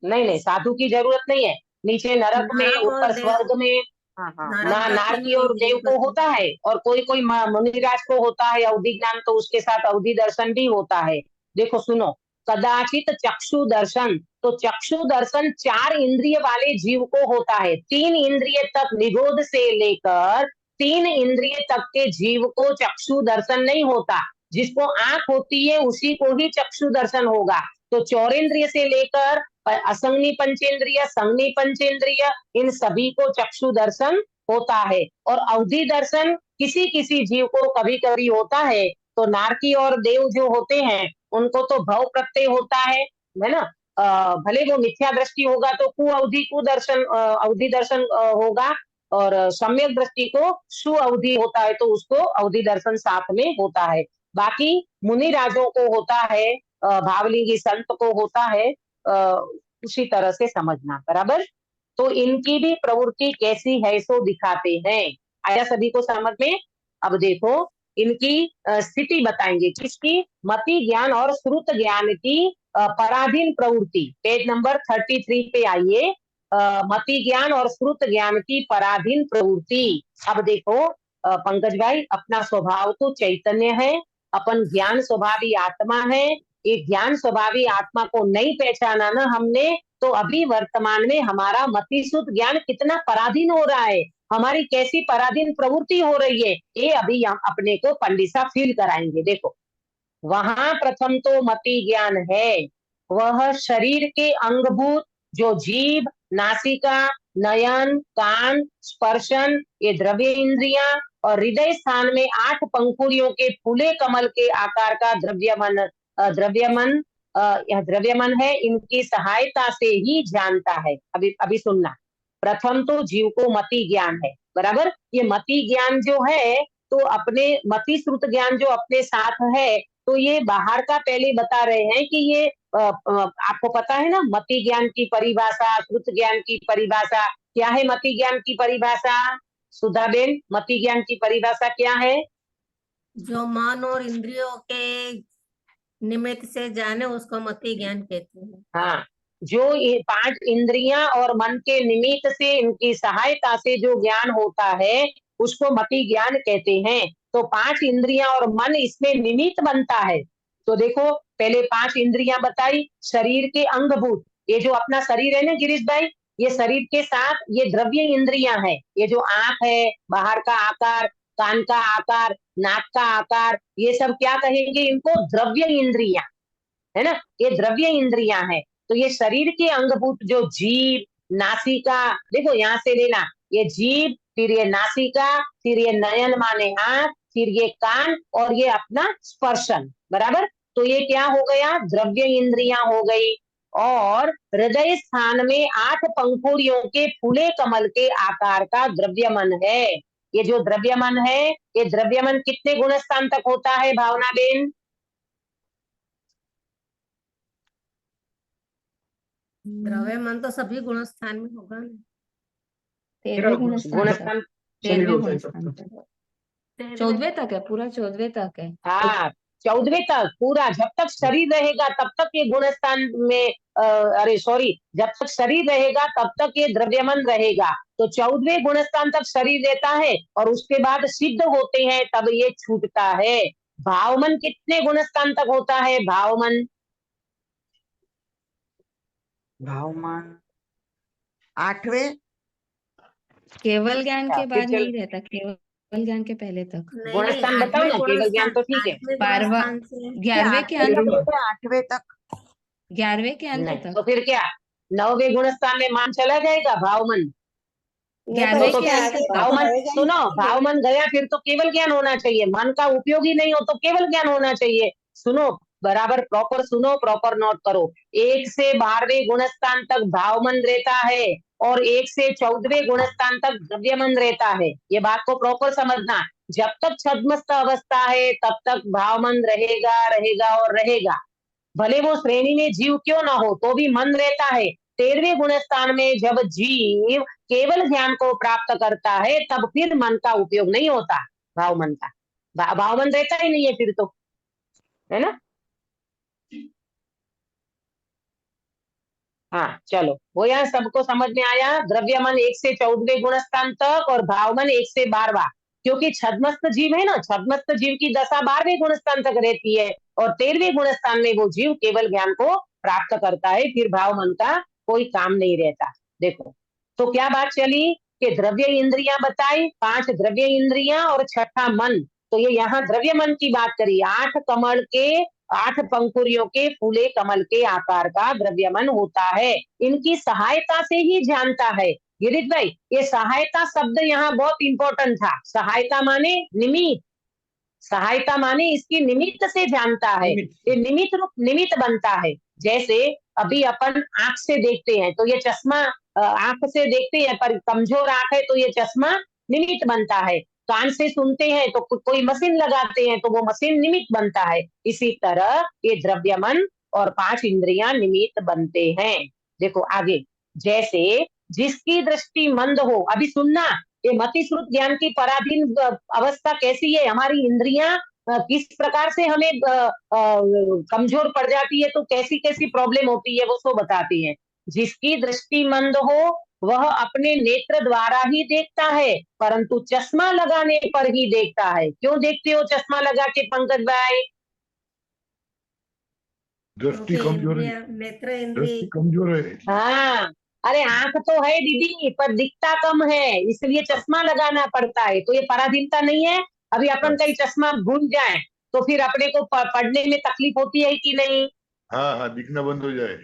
A: नहीं नहीं, साधु की जरूरत नहीं है। नीचे नरक में,
D: नरक और
A: ऊपर
D: देव।
A: स्वर्ग में,
C: हाँ हाँ
D: नरक
A: नारकी
D: गति
A: और
D: में
A: देव
D: जीव
A: को
D: गति।
A: होता है, और कोई कोई मुनिराज को होता है अवधि ज्ञान, तो उसके साथ अवधि दर्शन भी होता है। देखो सुनो, कदाचित चक्षु दर्शन, तो चक्षु दर्शन 4 इंद्रिय वाले जीव को होता है। 3 इंद्रिय तक, निरोध से लेकर 3 इंद्रिय तक के जीव को चक्षु दर्शन नहीं होता। जिसको आंख होती है उसी को ही चक्षु दर्शन होगा। तो चौरेंद्रिय से लेकर असंगनी पंचेंद्रिय, संगनी पंचेंद्रिय, इन सभी को चक्षु दर्शन होता है। और अवधि दर्शन किसी किसी जीव को कभी कभी होता है। तो नारकी और देव जो होते हैं उनको तो भव प्रत्यय होता है ना? भले वो मिथ्या दृष्टि होगा तो कुअवधि कुदर्शन अवधि दर्शन होगा, और सम्यक दृष्टि को सु अवधि होता है तो उसको अवधि दर्शन साथ में होता है। बाकी मुनि राजों को होता है, भावलिंगी संत को होता है, उसी तरह से समझना, बराबर। तो इनकी भी प्रवृत्ति कैसी है सो दिखाते हैं। आया सभी को समझ में? अब देखो इनकी स्थिति बताएंगे, किसकी? मति ज्ञान और श्रुत ज्ञान की पराधीन प्रवृत्ति। पेज नंबर 33 पे आइए। मति ज्ञान और श्रुत ज्ञान की पराधीन प्रवृत्ति। अब देखो पंकज भाई, अपना स्वभाव तो चैतन्य है, अपन ज्ञान स्वभावी आत्मा है। ये ज्ञान स्वभावी आत्मा को नहीं पहचाना ना हमने, तो अभी वर्तमान में हमारा मतिशुद्ध ज्ञान कितना पराधीन हो रहा है, हमारी कैसी पराधीन प्रवृत्ति हो रही है, ये अभी हम अपने को पंडित साहब फील कराएंगे। देखो वहां प्रथम तो मति ज्ञान है, वह शरीर के अंगभूत जो जीभ, नासिका, नयन, कान, स्पर्शन, ये द्रव्य इंद्रियां, और हृदय स्थान में 8 पंखुड़ियों के फूले कमल के आकार का द्रव्यमन यह द्रव्यमन है, इनकी सहायता से ही जानता है। अभी सुनना, प्रथम तो जीव को मति ज्ञान है, बराबर। ये मति ज्ञान जो है, तो अपने मति श्रुत ज्ञान जो अपने साथ है, तो ये बाहर का पहले बता रहे हैं कि ये आपको पता है ना मति ज्ञान की परिभाषा, श्रुत ज्ञान की परिभाषा क्या है? मति ज्ञान की परिभाषा सुधाबेन, मति ज्ञान की परिभाषा क्या है?
D: जो मन और इंद्रियों के निमित्त से जाने उसको मति ज्ञान कहते हैं।
A: हाँ, जो ये 5 इंद्रियां और मन के निमित्त से इनकी सहायता से जो ज्ञान होता है उसको मति ज्ञान कहते हैं। तो 5 इंद्रियां और मन इसमें निमित्त बनता है। तो देखो पहले 5 इंद्रियां बताई, शरीर के अंगभूत, ये जो अपना शरीर है ना गिरीश भाई, ये शरीर के साथ ये द्रव्य इंद्रियां है। ये जो आंख है, बाहर का आकार, कान का आकार, नाक का आकार, ये सब क्या कहेंगे इनको? द्रव्य इंद्रियां, है ना, ये द्रव्य इंद्रियां हैं। तो ये शरीर के अंगभूत जो जीभ, नासिका, देखो यहाँ से लेना, ये जीभ, फिर ये नासिका, फिर ये नयन माने आंख, फिर ये कान और ये अपना स्पर्शन, बराबर। तो ये क्या हो गया? द्रव्य इंद्रियां हो गई। और हृदय स्थान में 8 पंखुड़ियों के फूले कमल के आकार का द्रव्यमन है। ये जो द्रव्यमन है, ये द्रव्यमन कितने गुणस्थान तक होता है भावना बेन?
D: द्रव्यमान तो सभी गुणस्थान में होगा ना।
I: 13वें गुणस्थान
A: गुणस्थान
I: तक, 13वें
G: चलिए,
I: गुणस्थान तक, 14वें तक है, पूरा 14वें तक है।
A: हाँ, 14वें तक पूरा, जब तक शरीर रहेगा तब तक ये गुणस्थान में अरे सॉरी, जब तक शरीर रहेगा तब तक ये द्रव्यमन रहेगा। तो 14वें गुणस्थान तक शरीर रहता है और उसके बाद सिद्ध होते हैं तब ये छूटता है। भावमन कितने गुणस्थान तक होता है? भावमन
C: भावमान 8वें,
I: केवल ज्ञान के
A: फिर
I: बाद
A: चल
I: नहीं रहता, केवल ज्ञान के पहले तक।
D: नहीं,
A: गुणस्थान बताओ
D: आठवें
A: ना, केवल ज्ञान तो ठीक है।
D: 8वें
I: 12वां,
D: गुणस्थान से
I: 11वें के अंत तक,
C: 8वें तक,
I: 11वें के अंत
A: नहीं,
I: तक,
A: तो फिर क्या 9वें गुणस्थान में मान चला जाएगा भावमन?
I: 11वें
A: तो
I: के
A: क्या
I: अंत तक।
A: भावमन, सुनो, भावमन गया फिर तो केवल ज्ञान होना चाहिए। मन का उपयोग ही नहीं हो तो केवल ज्ञान होना चाहिए। सुनो बराबर, प्रॉपर सुनो, प्रॉपर नोट करो। 1 से 12वें गुणस्थान तक भावमन रहता है और 1 से 14वें गुणस्थान तक द्रव्यमन रहता है। ये बात को प्रॉपर समझना। जब तक छद्मस्त अवस्था है तब तक भावमन रहेगा, रहेगा और रहेगा। भले वो श्रेणी में जीव क्यों ना हो तो भी मन रहता है। 13वें गुणस्थान में जब जीव केवल ज्ञान को प्राप्त करता है तब फिर मन का उपयोग नहीं होता, भावमन का। भावमन रहता ही नहीं है फिर तो, है ना। हाँ चलो, वो यहाँ सबको समझ में आया। द्रव्यमन 1 से 14वें गुणस्थान तक और भावमन 1 से 12वां, क्योंकि छद्मस्त जीव है ना, छद्मस्त जीव की दशा 12वें गुणस्थान तक रहती है और 13वें गुणस्थान में वो जीव केवल ज्ञान को प्राप्त करता है, फिर भावमन का कोई काम नहीं रहता। देखो तो क्या बात चली कि द्रव्य इंद्रियां बताई, 5 द्रव्य इंद्रियां और 6ठा मन। तो ये यहाँ द्रव्य मन की बात करी। 8 कमल के, 8 पंखुड़ियों के फूले कमल के आकार का द्रव्यमन होता है। इनकी सहायता से ही जानता है। गिरीश भाई, ये सहायता शब्द यहाँ बहुत इंपॉर्टेंट था। सहायता माने निमित्त, सहायता माने इसकी निमित्त से जानता है। ये निमित्त रूप निमित्त बनता है। जैसे अभी अपन आंख से देखते हैं तो ये चश्मा, आंख से देखते हैं पर कमजोर आंख है तो ये चश्मा निमित्त बनता है। कान से सुनते हैं तो कोई मशीन लगाते हैं तो वो मशीन निमित्त बनता है। इसी तरह ये द्रव्यमन और 5 इंद्रियां निमित्त बनते हैं। देखो आगे, जैसे जिसकी दृष्टि मंद हो, अभी सुनना, ये मति श्रुत ज्ञान की पराधीन अवस्था कैसी है, हमारी इंद्रियां किस प्रकार से हमें कमजोर पड़ जाती है तो कैसी कैसी प्रॉब्लम होती है वो सब बताती है। जिसकी दृष्टि मंद हो वह अपने नेत्र द्वारा ही देखता है परंतु चश्मा लगाने पर ही देखता है। क्यों देखते हो चश्मा लगा के पंकज भाई?
B: दृष्टि कमजोर है,
D: नेत्र इंद्रिय
B: दृष्टि कमजोर है।
A: हाँ, अरे आंख तो है दीदी पर दिखता कम है इसलिए चश्मा लगाना पड़ता है। तो ये पराधीनता नहीं है। अभी अपन कहीं चश्मा भूल जाए तो फिर अपने को पढ़ने में तकलीफ होती है कि नहीं?
B: हाँ हाँ, दिखना बंद हो जाए।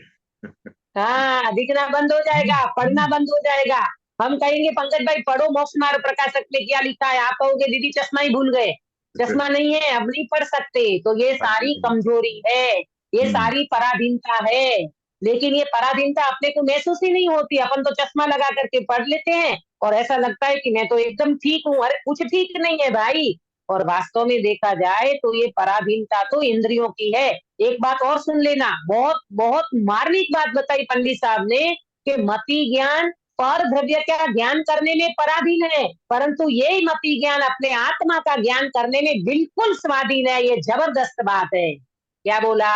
A: हाँ, दिखना बंद हो जाएगा, पढ़ना बंद हो जाएगा। हम कहेंगे पंकज भाई पढ़ो मोक्ष मार्ग प्रकाशक में क्या लिखा है, आप कहोगे दीदी चश्मा ही भूल गए, चश्मा नहीं है अब नहीं पढ़ सकते। तो ये सारी कमजोरी है, ये सारी पराधीनता है। लेकिन ये पराधीनता अपने को महसूस ही नहीं होती। अपन तो चश्मा लगा करके पढ़ लेते हैं और ऐसा लगता है कि मैं तो एकदम ठीक हूँ। अरे कुछ ठीक नहीं है भाई। और वास्तव में देखा जाए तो ये पराधीनता तो इंद्रियों की है। एक बात और सुन लेना, बहुत बहुत मार्मिक बात बताई पंडित साहब ने कि मति ज्ञान पर द्रव्य का ज्ञान करने में पराधीन है परंतु ये मति ज्ञान अपने आत्मा का ज्ञान करने में बिल्कुल स्वाधीन है। ये जबरदस्त बात है। क्या बोला?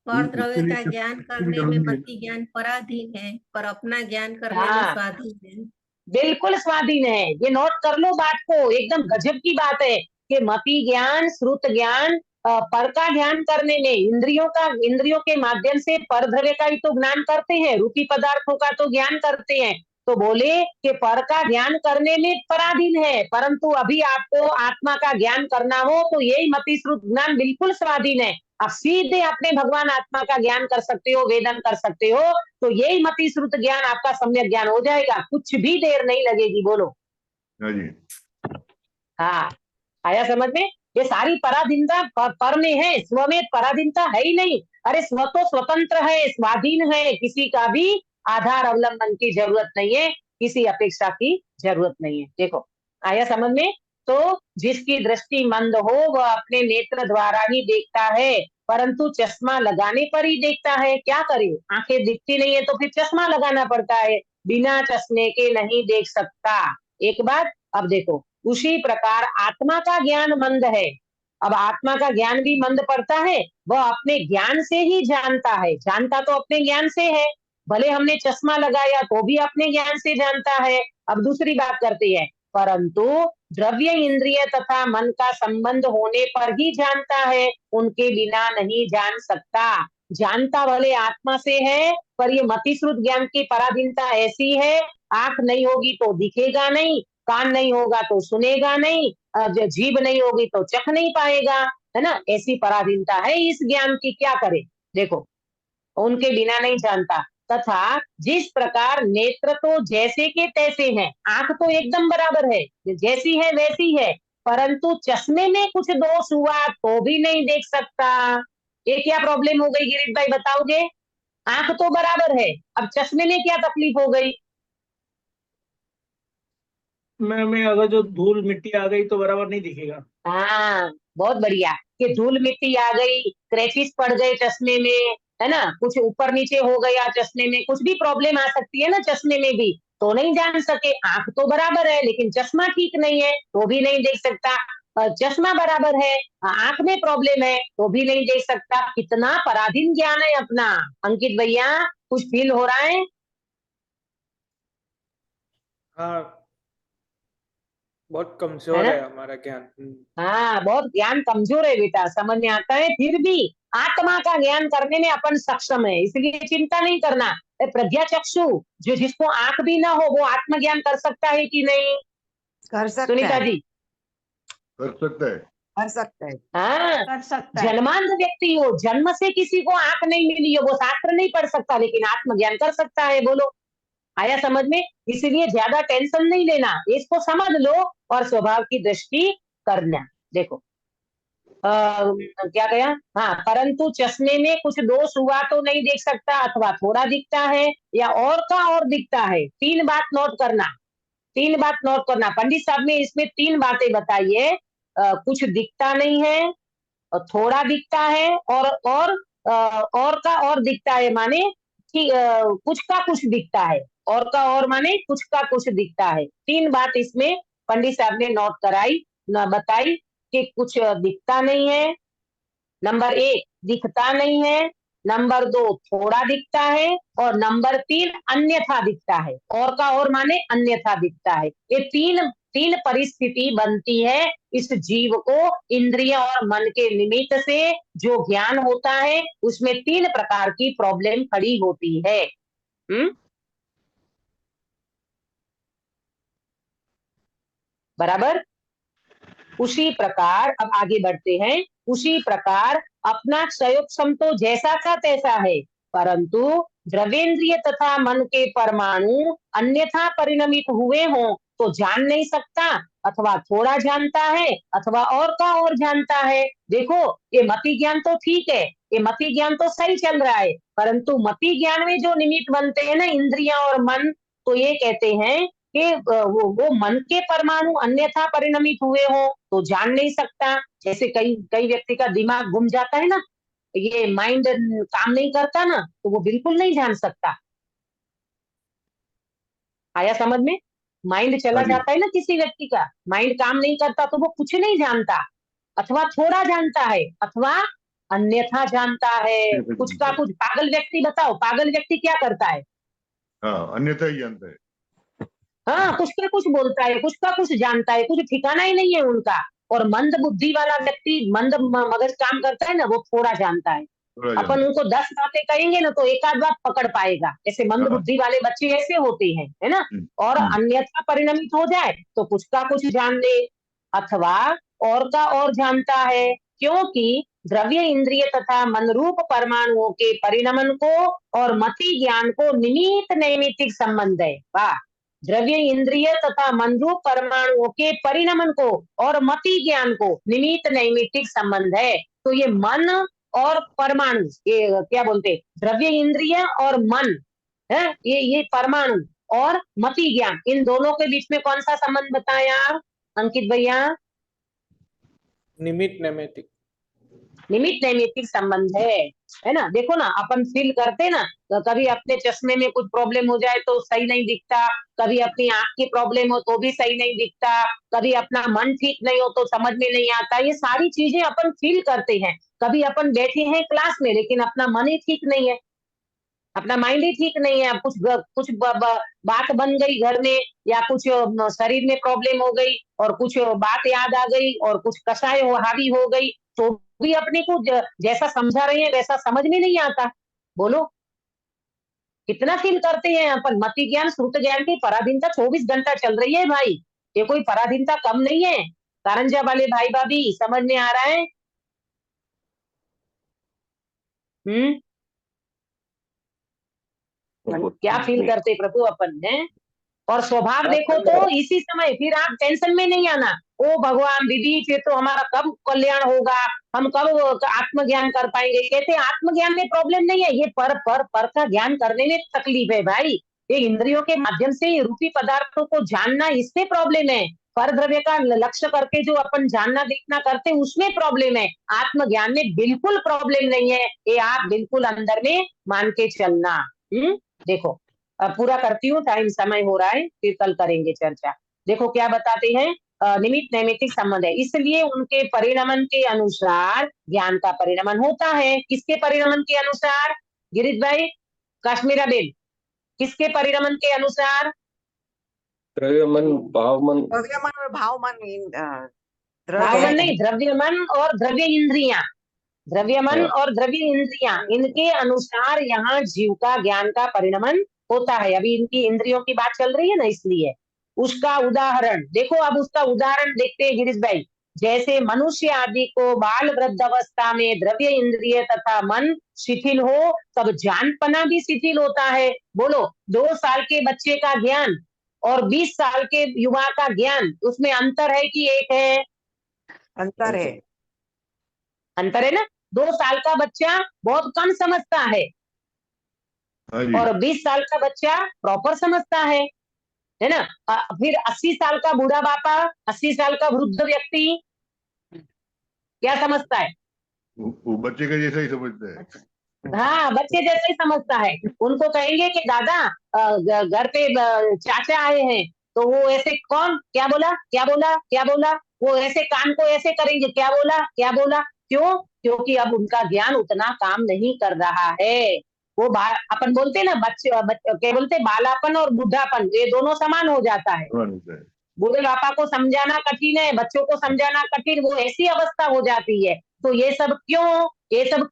D: पर
B: उसके लिए
D: द्रव्यता ज्ञान करने में मति ज्ञान पराधीन है, पर अपना ज्ञान करने में
A: हाँ
D: स्वाधीन है।
A: बिल्कुल स्वाधीन है। ये नोट कर लो बात को, एकदम गजब की बात है कि मति ज्ञान, श्रुत ज्ञान, पर का ज्ञान करने में, इंद्रियों के माध्यम से पर द्रव्य का ही तो ज्ञान करते हैं, रूपी पदार्थों का तो ज्ञान करते हैं। तो बोले कि पर का ज्ञान करने में पराधीन है, परंतु अभी आपको आत्मा का ज्ञान करना हो तो यही मति श्रुत ज्ञान बिल्कुल स्वाधीन है। आप सीधे अपने भगवान आत्मा का ज्ञान कर सकते हो, वेदन कर सकते हो, तो यही मति श्रुत ज्ञान आपका सम्यक ज्ञान हो जाएगा, कुछ भी देर नहीं लगेगी। बोलो।
B: हाँ जी।
A: हाँ, आया समझ में? ये सारी पराधीनता पर में है, स्व में पराधीनता है ही नहीं। अरे स्व तो स्वतंत्र है, स्वाधीन है, किसी का भी आधार अवलंबन की जरूरत नहीं है, किसी अपेक्षा की जरूरत नहीं है। देखो, आया समझ में? तो जिसकी दृष्टि मंद हो वह अपने नेत्र द्वारा ही देखता है, परंतु चश्मा लगाने पर ही देखता है। क्या करे, आंखें दिखती नहीं है तो फिर चश्मा लगाना पड़ता है, बिना चश्मे के नहीं देख सकता। एक बात। अब देखो, उसी प्रकार आत्मा का ज्ञान मंद है। अब आत्मा का ज्ञान भी मंद पड़ता है, वह अपने ज्ञान से ही जानता है, जानता तो अपने ज्ञान से है, भले हमने चश्मा लगाया तो भी अपने ज्ञान से जानता है। अब दूसरी बात करते हैं, परंतु द्रव्य इंद्रिय तथा मन का संबंध होने पर ही जानता है, उनके बिना नहीं जान सकता। जानता भले आत्मा से है, पर ये मतिश्रुत ज्ञान की पराधीनता ऐसी है, आंख नहीं होगी तो दिखेगा नहीं, कान नहीं होगा तो सुनेगा नहीं, जीभ नहीं होगी तो चख नहीं पाएगा, है ना? ऐसी पराधीनता है इस ज्ञान की। क्या करे? देखो, उनके बिना नहीं जानता। तथा जिस प्रकार नेत्र तो जैसे के तैसे हैं, आंख तो एकदम बराबर है, जैसी है वैसी है, परंतु चश्मे में कुछ दोष हुआ तो भी नहीं देख सकता। ये क्या प्रॉब्लम हो गई गिरीश भाई, बताओगे? आंख तो बराबर है, अब चश्मे में क्या तकलीफ हो गई?
G: मैं अगर जो धूल मिट्टी आ गई तो बराबर नहीं दिखेगा।
A: हाँ, बहुत बढ़िया। कि धूल मिट्टी आ गई, क्रैचेस पड़ गए चश्मे में, है ना, कुछ ऊपर नीचे हो गया चश्मे में, कुछ भी प्रॉब्लम आ सकती है ना चश्मे में भी, तो नहीं जान सके। आंख तो बराबर है लेकिन चश्मा ठीक नहीं है तो भी नहीं देख सकता। चश्मा बराबर है, आंख में प्रॉब्लम है तो भी नहीं देख सकता। कितना पराधीन ज्ञान है अपना। अंकित भैया, कुछ फील हो रहा है?
H: हाँ, बहुत कमजोर
A: है ना?
H: है हमारा ज्ञान।
A: हाँ, बहुत ज्ञान कमजोर है बेटा, समझ में आता है। फिर भी आत्मा का ज्ञान करने में अपन सक्षम है, इसलिए चिंता नहीं करना। प्रज्ञा चक्षु, जो जिसको आंख भी ना हो वो आत्मज्ञान कर सकता है कि नहीं?
C: कर सकता
A: सुनीता
C: है,
A: जी,
B: कर सकता है।
C: कर सकता है।
A: हाँ,
F: कर सकता है।
A: जन्मांध व्यक्ति हो, जन्म से किसी को आंख नहीं मिली हो, वो शास्त्र नहीं पढ़ सकता लेकिन आत्मज्ञान कर सकता है। बोलो, आया समझ में? इसलिए ज्यादा टेंशन नहीं लेना, इसको समझ लो और स्वभाव की दृष्टि करना। देखो, क्या कहा? हाँ, परंतु चश्मे में कुछ दोष हुआ तो नहीं देख सकता, अथवा थोड़ा दिखता है या और का और दिखता है। तीन बात नोट करना, तीन बात नोट करना। पंडित साहब ने इसमें तीन बातें बताई है। कुछ दिखता नहीं है, थोड़ा दिखता है, और का और दिखता है, माने कि कुछ का कुछ दिखता है, और का और माने कुछ का कुछ दिखता है। तीन बात इसमें पंडित साहब ने नोट कराई, न बताई कि कुछ दिखता नहीं है, नंबर एक दिखता नहीं है, नंबर दो थोड़ा दिखता है, और नंबर तीन अन्यथा दिखता है। और का और माने अन्यथा दिखता है। ये तीन तीन परिस्थिति बनती है इस जीव को इंद्रिय और मन के निमित्त से जो ज्ञान होता है, उसमें तीन प्रकार की प्रॉब्लम खड़ी होती है। बराबर? उसी प्रकार अब आगे बढ़ते हैं। उसी प्रकार अपना क्षयोक्षम तो जैसा का तैसा है, परंतु द्रवेंद्रिय तथा मन के परमाणु अन्यथा परिणमित हुए हों तो जान नहीं सकता, अथवा थोड़ा जानता है, अथवा और का और जानता है। देखो, ये मति ज्ञान तो ठीक है, ये मति ज्ञान तो सही चल रहा है, परंतु मति ज्ञान में जो निमित्त बनते हैं ना इंद्रियां और मन, तो ये कहते हैं कि वो मन के परमाणु अन्यथा परिणमित हुए हो तो जान नहीं सकता। जैसे कई कई व्यक्ति का दिमाग घूम जाता है ना, ये माइंड काम नहीं करता ना, तो वो बिल्कुल नहीं जान सकता। आया समझ में? माइंड चला
B: हाँ जी।
A: जाता है ना किसी व्यक्ति का, माइंड काम नहीं करता तो वो कुछ नहीं जानता। अथवा थोड़ा जानता है अथवा अन्यथा जानता है। कुछ का कुछ। पागल व्यक्ति बताओ, पागल व्यक्ति क्या करता है?
B: हाँ, अन्यथा ही जानता है।
A: हाँ, कुछ का कुछ बोलता है, कुछ का कुछ जानता है, कुछ ठिकाना ही नहीं है उनका। और मंद बुद्धि वाला व्यक्ति, मंद मगज काम करता है ना, वो थोड़ा जानता है।
B: थोड़ा
A: अपन
B: जानता
A: उनको 10 बातें कहेंगे ना तो एक आध बात पकड़ पाएगा। ऐसे मंद
B: हाँ।
A: बुद्धि वाले बच्चे ऐसे होते हैं, है ना। और
B: हम्म।
A: अन्यथा परिणमित हो जाए तो कुछ का कुछ जान ले अथवा और का और जानता है, क्योंकि द्रव्य इंद्रिय तथा मन रूप परमाणुओं के परिणमन को और मति ज्ञान को निमित्त नैमित्तिक संबंध है। वाह। द्रव्य इंद्रिय तथा मन रूप परमाणुओं के परिणमन को और मति ज्ञान को निमित्त नैमित्तिक संबंध है। तो ये मन और परमाणु, ये क्या बोलते हैं, द्रव्य इंद्रिय और मन है, ये परमाणु और मति ज्ञान, इन दोनों के बीच में कौन सा संबंध बताया अंकित भैया?
H: निमित्त नैमित्तिक।
A: निमित्त नैमित्तिक संबंध है ना। देखो ना, अपन फील करते ना, तो कभी अपने चश्मे में कुछ प्रॉब्लम हो जाए तो सही नहीं दिखता, कभी अपनी आंख की प्रॉब्लम हो तो भी सही नहीं दिखता, कभी अपना मन ठीक नहीं हो तो समझ में नहीं आता। ये सारी चीजें अपन फील करते हैं। कभी अपन बैठे हैं क्लास में लेकिन अपना मन ही ठीक नहीं है, अपना माइंड ही ठीक नहीं है। कुछ बात बन गई घर में या कुछ शरीर में प्रॉब्लम हो गई और कुछ बात याद आ गई और कुछ कषाय हावी हो गई तो भी अपने को जैसा समझा रहे हैं वैसा समझ में नहीं आता। बोलो कितना फील करते हैं अपन। मति ज्ञान श्रुत ज्ञान की पराधीनता 24 घंटा चल रही है भाई, ये कोई पराधीनता कम नहीं है। कारंजा वाले भाई भाभी समझ में आ रहा है? क्या फील करते प्रभु अपन है। और स्वभाव देखो तो इसी समय फिर आप टेंशन में नहीं आना, ओ भगवान दीदी फिर तो हमारा कब कल्याण होगा, हम कब आत्मज्ञान कर पाएंगे। कहते आत्मज्ञान में प्रॉब्लम नहीं है, ये पर का ज्ञान करने में तकलीफ है भाई। ये इंद्रियों के माध्यम से रूपी पदार्थों को जानना, इससे प्रॉब्लम है। पर द्रव्य का लक्ष्य करके जो अपन जानना देखना करते उसमें प्रॉब्लम है। आत्मज्ञान में बिल्कुल प्रॉब्लम नहीं है, ये आप बिल्कुल अंदर में मान के चलना। देखो अब पूरा करती हूँ, टाइम समय हो रहा है, फिर कल करेंगे चर्चा। देखो क्या बताते हैं, निमित्त नैमित्तिक संबंध है, इसलिए उनके परिणमन के अनुसार ज्ञान का परिणमन होता है। किसके परिणमन के अनुसार गिरीश भाई, काश्मीरा बेन, किसके परिणमन के अनुसार?
E: द्रव्यमन भावमन।
C: द्रव्यमन और भावमन
A: भावमन नहीं, द्रव्यमन और द्रव्य इंद्रियां, द्रव्यमन और द्रव्य इंद्रियां, इनके अनुसार यहाँ जीव का ज्ञान का परिणमन होता है। अभी इनकी इंद्रियों की बात चल रही है ना, इसलिए उसका उदाहरण देखो। अब उसका उदाहरण देखते हैं गिरीश भाई। जैसे मनुष्य आदि को बाल वृद्ध अवस्था में द्रव्य इंद्रिय तथा मन शिथिल हो तब जानपना भी शिथिल होता है। बोलो 2 साल के बच्चे का ज्ञान और 20 साल के युवा का ज्ञान, उसमें अंतर है कि एक है?
C: अंतर है,
A: अंतर है ना। 2 साल का बच्चा बहुत कम समझता है और 20 साल का बच्चा प्रॉपर समझता है ना। फिर 80 साल का बूढ़ा बापा, 80 साल का वृद्ध व्यक्ति क्या समझता है?
B: वो बच्चे का जैसा ही समझता है।
A: हाँ, बच्चे जैसे ही समझता है। उनको कहेंगे कि दादा घर पे चाचा आए हैं तो वो ऐसे, कौन क्या बोला क्या बोला क्या बोला, वो ऐसे कान को ऐसे करेंगे, क्या बोला क्या बोला। क्यों? क्योंकि अब उनका ज्ञान उतना काम नहीं कर रहा है। वो अपन बोलते ना बच्चे क्या बोलते, बालापन और बुढ़ापन ये दोनों समान हो जाता है। बूढ़े पापा को समझाना कठिन है, बच्चों को समझाना कठिन, वो ऐसी अवस्था हो जाती है। तो ये सब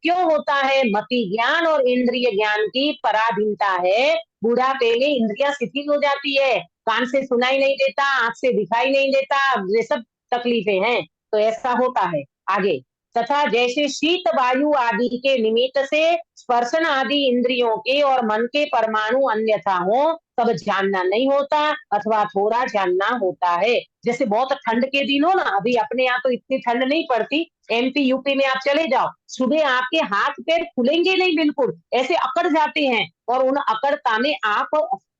A: क्यों होता है? मति ज्ञान और इंद्रिय ज्ञान की पराधीनता है। बुढ़ापे में इंद्रियां शिथिल हो जाती है, कान से सुनाई नहीं देता, आंख से दिखाई नहीं देता, ये सब तकलीफें हैं। तो ऐसा होता है। आगे, तथा जैसे शीत वायु आदि के निमित्त से स्पर्शन आदि इंद्रियों के और मन के परमाणु अन्यथा हो तब जानना नहीं होता अथवा थोड़ा जानना होता है। जैसे बहुत ठंड के दिन हो ना, अभी अपने यहाँ तो इतनी ठंड नहीं पड़ती, एमपी यूपी में आप चले जाओ, सुबह आपके हाथ पैर खुलेंगे नहीं, बिल्कुल ऐसे अकड़ जाते हैं। और उन अकड़ता में आप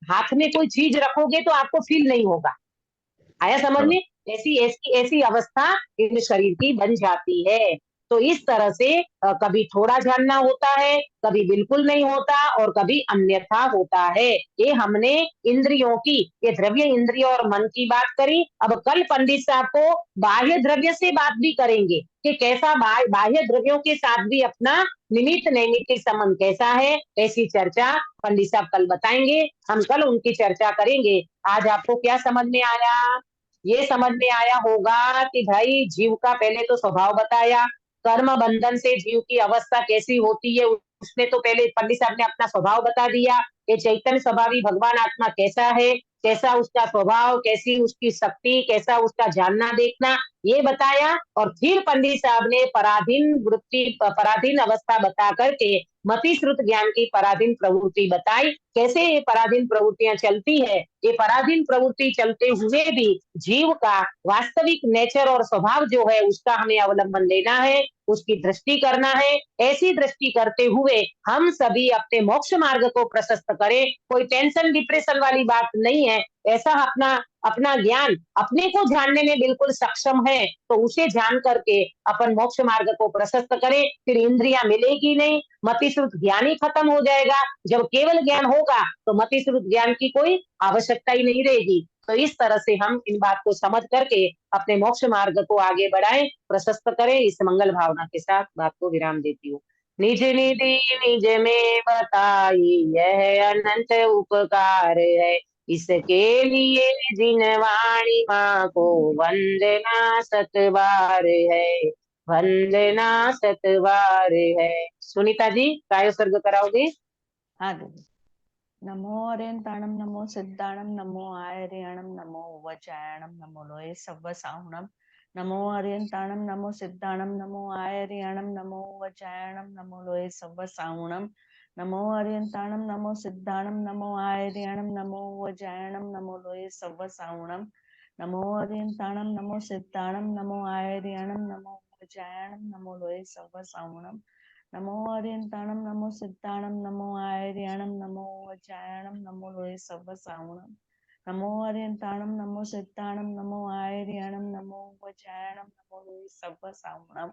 A: हाथ में कोई चीज रखोगे तो आपको फील नहीं होगा। आया समझ में? ऐसी अवस्था इन शरीर की बन जाती है। तो इस तरह से कभी थोड़ा जानना होता है, कभी बिल्कुल नहीं होता और कभी अन्यथा होता है। ये हमने इंद्रियों की, ये द्रव्य इंद्रिय और मन की बात करी। अब कल पंडित साहब को बाह्य द्रव्य से बात भी करेंगे कि कैसा बाह्य द्रव्यों के साथ भी अपना निमित्त नैमित्तिक संबंध कैसा है। ऐसी चर्चा पंडित साहब कल बताएंगे, हम कल उनकी चर्चा करेंगे। आज आपको क्या समझ में आया? ये समझ में आया होगा कि भाई जीव का पहले तो स्वभाव बताया, कर्म बंधन से जीव की अवस्था कैसी होती है उसने तो पहले पंडित साहब ने अपना स्वभाव बता दिया। ये चैतन्य स्वभावी भगवान आत्मा कैसा है, कैसा उसका स्वभाव, कैसी उसकी शक्ति, कैसा उसका जानना देखना, ये बताया। और फिर पंडित साहब ने पराधीन वृत्ति, पराधीन अवस्था बता करके मति श्रुत ज्ञान की पराधीन प्रवृत्ति बताई। कैसे ये पराधीन प्रवृत्तियां चलती है, ये पराधीन प्रवृत्ति चलते हुए भी जीव का वास्तविक नेचर और स्वभाव जो है उसका हमें अवलंबन लेना है, उसकी दृष्टि करना है। ऐसी दृष्टि करते हुए हम सभी अपने मोक्ष मार्ग को प्रशस्त करें। कोई टेंशन डिप्रेशन वाली बात नहीं है। ऐसा अपना ज्ञान अपने को जानने में बिल्कुल सक्षम है तो उसे जान करके अपन मोक्ष मार्ग को प्रशस्त करें। फिर इंद्रियां मिलेगी नहीं, मतिश्रुत ज्ञान ही खत्म हो जाएगा। जब केवल ज्ञान होगा तो मतिश्रुत ज्ञान की कोई आवश्यकता ही नहीं रहेगी। तो इस तरह से हम इन बात को समझ करके अपने मोक्ष मार्ग को आगे बढ़ाएं, प्रशस्त करें। इस मंगल भावना के साथ बात को विराम देती हूँ। निज निधि निज में बताई यह अनंत उपकार है, इसके लिए जिन वाणी माँ को वंदना सतबार है, वंदना सतबार है। सुनीता जी प्रायोसर्ग कराओगे?
J: हाँ दीदी। नमो अरियंताणम नमो सिद्धाणम नमो आयर्याणम नमो वचायणम नमो लोये सव्व साहुणम। नमो अरियंताणम नमो सिद्धाणम नमो आयर्याणम नमो वचायणम नमो लोये सव्व साहुणम। नमो अरियंताणम नमो सिद्धाणम नमो आयर्याणम नमो वचायणम नमो लोये सव्व साहुणम। नमो अरियंताणम नमो सिद्धाणम नमो आयर्याणम नमो वचायणम नमो लोये सव्व साहुणम। नमो अरियंताणम नमो सिद्धाणम नमो आयर्याणम नमो वचायणम नमो लोये सव्व साहुणम। नमो अरियंताणम नमो सिद्धाणम नमो आयर्याणम नमो वचायणम नमो लोये सव्व साहुणम।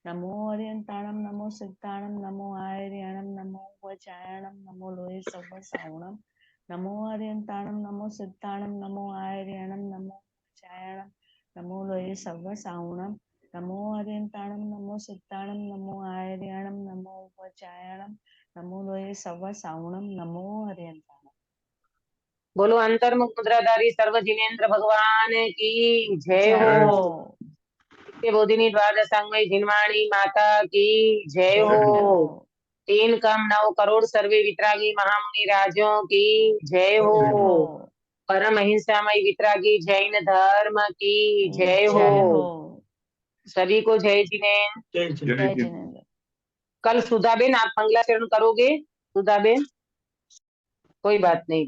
J: नमो अरियंताणम नमो सिद्धाणम नमो आयर्याणम नमो वचायणम नमो लोये सव्व साहुणम। नमो अरियंताणम नमो सिद्धाणम नमो आयर्याणम नमो वचायणम नमो लोये सव्व साहुणम। नमो अरियंताणम नमो सिद्धाणम नमो आयर्याणम नमो वचायणम नमो लोये सव्व साहुणम। नमो अरियंताणम।
A: बोलो अंतर्मुख मुद्राधारी सर्व जिनेन्द्र भगवान की जय
J: जय
A: हो।
J: हो।
A: बोधिनी द्वादशांगमयी जिनवाणी माता की जय हो।
J: जय हो।
A: 3 कम 9 करोड़ सर्वे वितरागी महामुनि राजों की जय हो।
J: जय हो।
A: परम अहिंसामय वितरागी जैन धर्म की जय हो।
J: जय हो।
A: सभी को जय जिनेन्द्र।
G: जय
B: जय
G: जिनेन्द्र।
J: जय
B: जिनेन्द्र।
J: जिनेन्द्र।
A: कल सुधाबेन आप मंगलाचरण करोगे? सुधाबेन कोई बात नहीं,